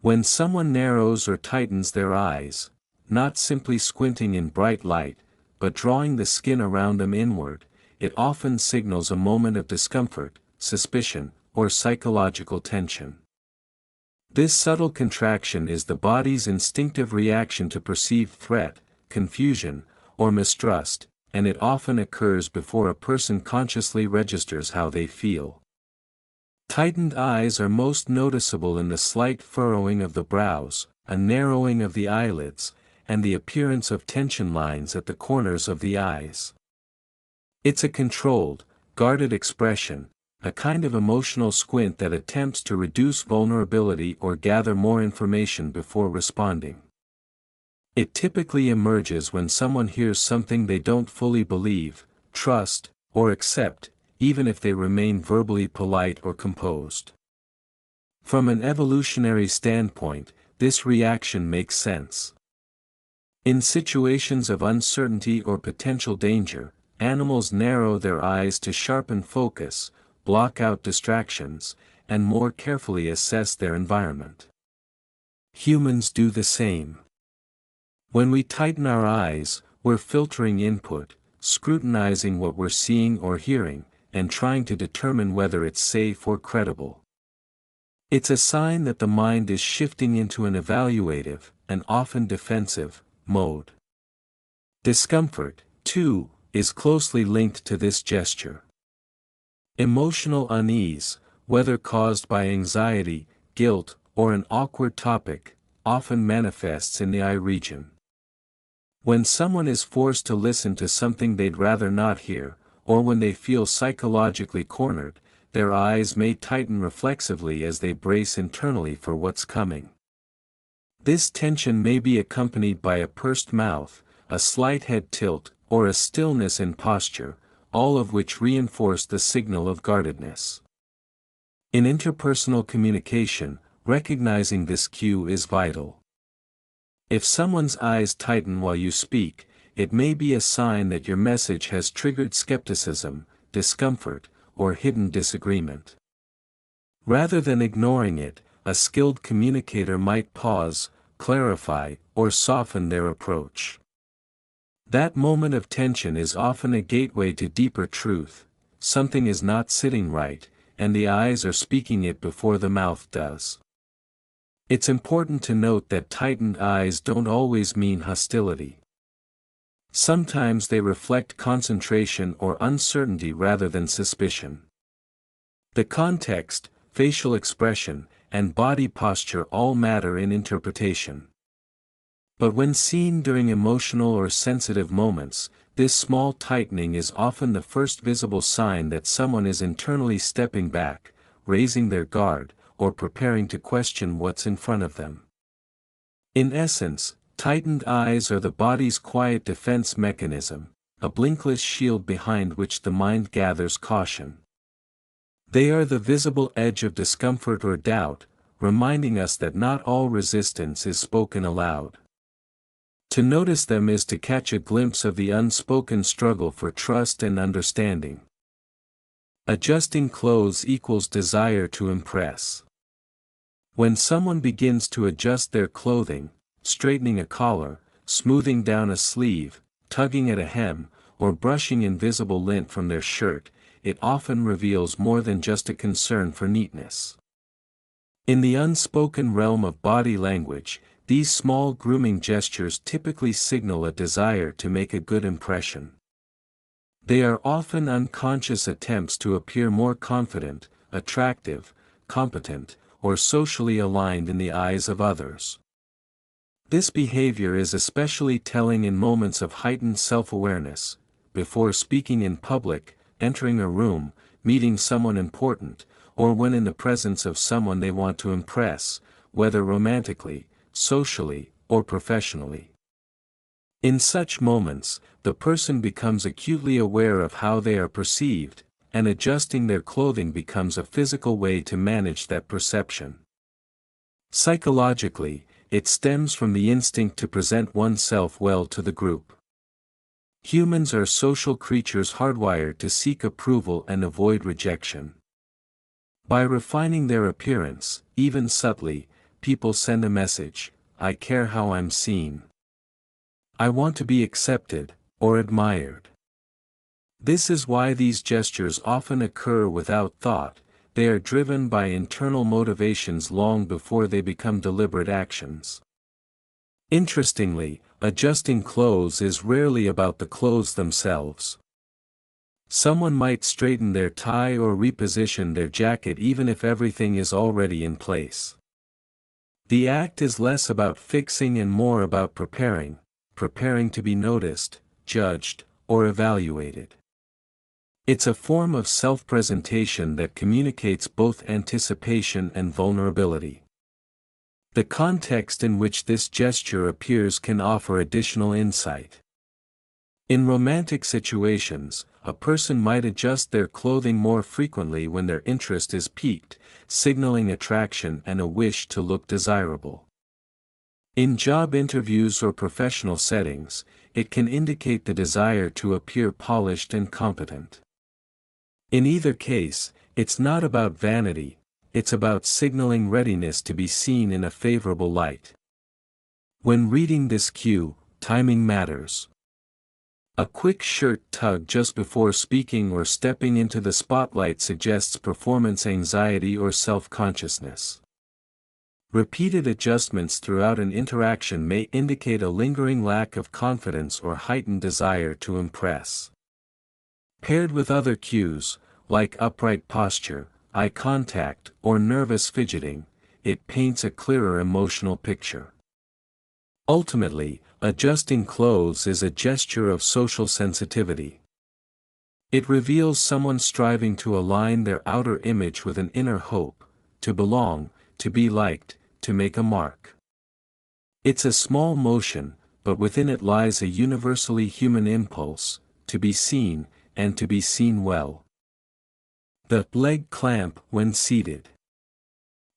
When someone narrows or tightens their eyes, not simply squinting in bright light, but drawing the skin around them inward, it often signals a moment of discomfort, suspicion, or psychological tension. This subtle contraction is the body's instinctive reaction to perceived threat, confusion, or mistrust, and it often occurs before a person consciously registers how they feel. Tightened eyes are most noticeable in the slight furrowing of the brows, a narrowing of the eyelids, and the appearance of tension lines at the corners of the eyes. It's a controlled, guarded expression, a kind of emotional squint that attempts to reduce vulnerability or gather more information before responding. It typically emerges when someone hears something they don't fully believe, trust, or accept, even if they remain verbally polite or composed. From an evolutionary standpoint, this reaction makes sense. In situations of uncertainty or potential danger, animals narrow their eyes to sharpen focus, block out distractions, and more carefully assess their environment. Humans do the same. When we tighten our eyes, we're filtering input, scrutinizing what we're seeing or hearing, and trying to determine whether it's safe or credible. It's a sign that the mind is shifting into an evaluative, and often defensive, mode. Discomfort, too, is closely linked to this gesture. Emotional unease, whether caused by anxiety, guilt, or an awkward topic, often manifests in the eye region. When someone is forced to listen to something they'd rather not hear, or when they feel psychologically cornered, their eyes may tighten reflexively as they brace internally for what's coming. This tension may be accompanied by a pursed mouth, a slight head tilt, or a stillness in posture, all of which reinforce the signal of guardedness. In interpersonal communication, recognizing this cue is vital. If someone's eyes tighten while you speak, it may be a sign that your message has triggered skepticism, discomfort, or hidden disagreement. Rather than ignoring it, a skilled communicator might pause, clarify, or soften their approach. That moment of tension is often a gateway to deeper truth. Something is not sitting right, and the eyes are speaking it before the mouth does. It's important to note that tightened eyes don't always mean hostility. Sometimes they reflect concentration or uncertainty rather than suspicion. The context, facial expression, and body posture all matter in interpretation. But when seen during emotional or sensitive moments, this small tightening is often the first visible sign that someone is internally stepping back, raising their guard, or preparing to question what's in front of them. In essence, tightened eyes are the body's quiet defense mechanism, a blinkless shield behind which the mind gathers caution. They are the visible edge of discomfort or doubt, reminding us that not all resistance is spoken aloud. To notice them is to catch a glimpse of the unspoken struggle for trust and understanding. Adjusting clothes equals desire to impress. When someone begins to adjust their clothing, straightening a collar, smoothing down a sleeve, tugging at a hem, or brushing invisible lint from their shirt, it often reveals more than just a concern for neatness. In the unspoken realm of body language, these small grooming gestures typically signal a desire to make a good impression. They are often unconscious attempts to appear more confident, attractive, competent, or socially aligned in the eyes of others. This behavior is especially telling in moments of heightened self-awareness, before speaking in public, entering a room, meeting someone important, or when in the presence of someone they want to impress, whether romantically, socially, or professionally. In such moments, the person becomes acutely aware of how they are perceived, and adjusting their clothing becomes a physical way to manage that perception. Psychologically, it stems from the instinct to present oneself well to the group. Humans are social creatures hardwired to seek approval and avoid rejection. By refining their appearance, even subtly, people send a message: I care how I'm seen. I want to be accepted, or admired. This is why these gestures often occur without thought. They are driven by internal motivations long before they become deliberate actions. Interestingly, adjusting clothes is rarely about the clothes themselves. Someone might straighten their tie or reposition their jacket even if everything is already in place. The act is less about fixing and more about preparing to be noticed, judged, or evaluated. It's a form of self-presentation that communicates both anticipation and vulnerability. The context in which this gesture appears can offer additional insight. In romantic situations, a person might adjust their clothing more frequently when their interest is piqued, signaling attraction and a wish to look desirable. In job interviews or professional settings, it can indicate the desire to appear polished and competent. In either case, it's not about vanity, it's about signaling readiness to be seen in a favorable light. When reading this cue, timing matters. A quick shirt tug just before speaking or stepping into the spotlight suggests performance anxiety or self-consciousness. Repeated adjustments throughout an interaction may indicate a lingering lack of confidence or heightened desire to impress. Paired with other cues, like upright posture, eye contact, or nervous fidgeting, it paints a clearer emotional picture. Ultimately, adjusting clothes is a gesture of social sensitivity. It reveals someone striving to align their outer image with an inner hope, to belong, to be liked, to make a mark. It's a small motion, but within it lies a universally human impulse, to be seen, and to be seen well. The leg clamp when seated.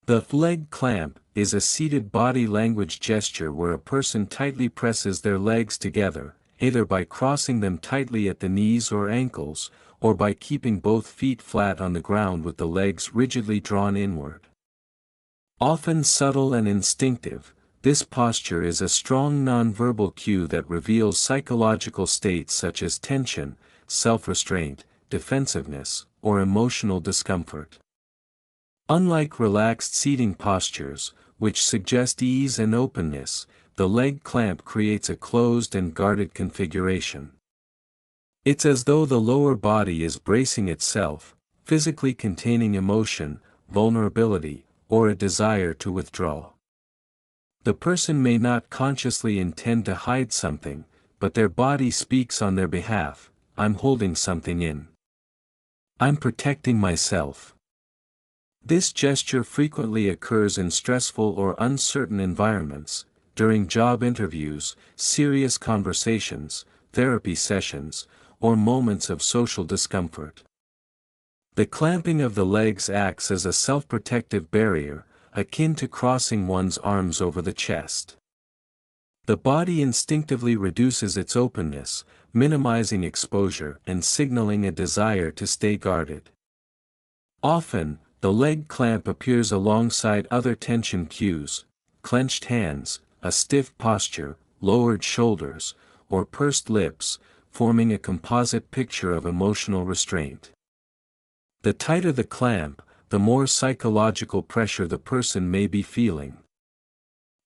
The leg clamp is a seated body language gesture where a person tightly presses their legs together, either by crossing them tightly at the knees or ankles, or by keeping both feet flat on the ground with the legs rigidly drawn inward. Often subtle and instinctive, this posture is a strong nonverbal cue that reveals psychological states such as tension, self-restraint, defensiveness, or emotional discomfort. Unlike relaxed seating postures, which suggest ease and openness, the leg clamp creates a closed and guarded configuration. It's as though the lower body is bracing itself, physically containing emotion, vulnerability, or a desire to withdraw. The person may not consciously intend to hide something, but their body speaks on their behalf. I'm holding something in. I'm protecting myself. This gesture frequently occurs in stressful or uncertain environments, during job interviews, serious conversations, therapy sessions, or moments of social discomfort. The clamping of the legs acts as a self-protective barrier, akin to crossing one's arms over the chest. The body instinctively reduces its openness, minimizing exposure and signaling a desire to stay guarded. Often, the leg clamp appears alongside other tension cues: clenched hands, a stiff posture, lowered shoulders, or pursed lips, forming a composite picture of emotional restraint. The tighter the clamp, the more psychological pressure the person may be feeling.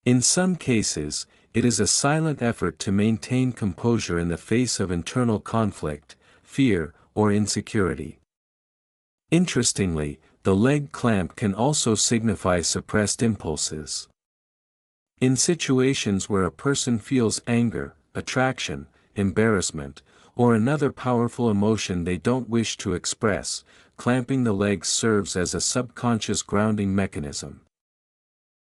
In some cases, it is a silent effort to maintain composure in the face of internal conflict, fear, or insecurity. Interestingly, the leg clamp can also signify suppressed impulses. In situations where a person feels anger, attraction, embarrassment, or another powerful emotion they don't wish to express, clamping the legs serves as a subconscious grounding mechanism.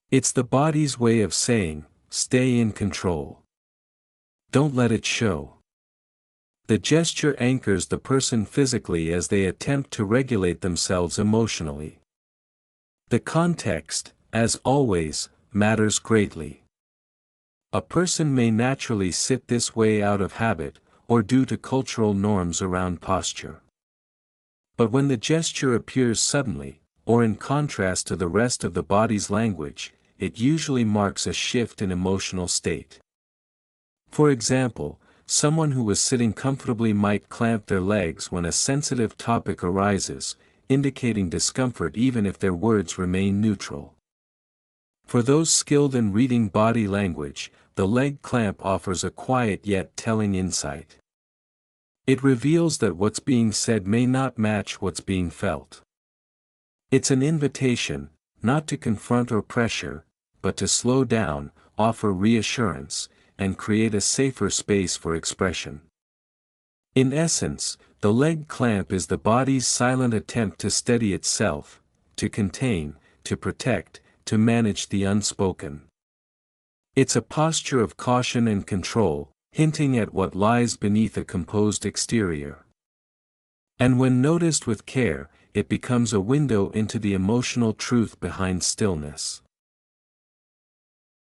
It's the body's way of saying, stay in control. Don't let it show. The gesture anchors the person physically as they attempt to regulate themselves emotionally. The context, as always, matters greatly. A person may naturally sit this way out of habit, or due to cultural norms around posture. But when the gesture appears suddenly, or in contrast to the rest of the body's language, it usually marks a shift in emotional state. For example, someone who was sitting comfortably might clamp their legs when a sensitive topic arises, indicating discomfort even if their words remain neutral. For those skilled in reading body language, the leg clamp offers a quiet yet telling insight. It reveals that what's being said may not match what's being felt. It's an invitation, not to confront or pressure, but to slow down, offer reassurance, and create a safer space for expression. In essence, the leg clamp is the body's silent attempt to steady itself, to contain, to protect, to manage the unspoken. It's a posture of caution and control, hinting at what lies beneath a composed exterior. And when noticed with care, it becomes a window into the emotional truth behind stillness.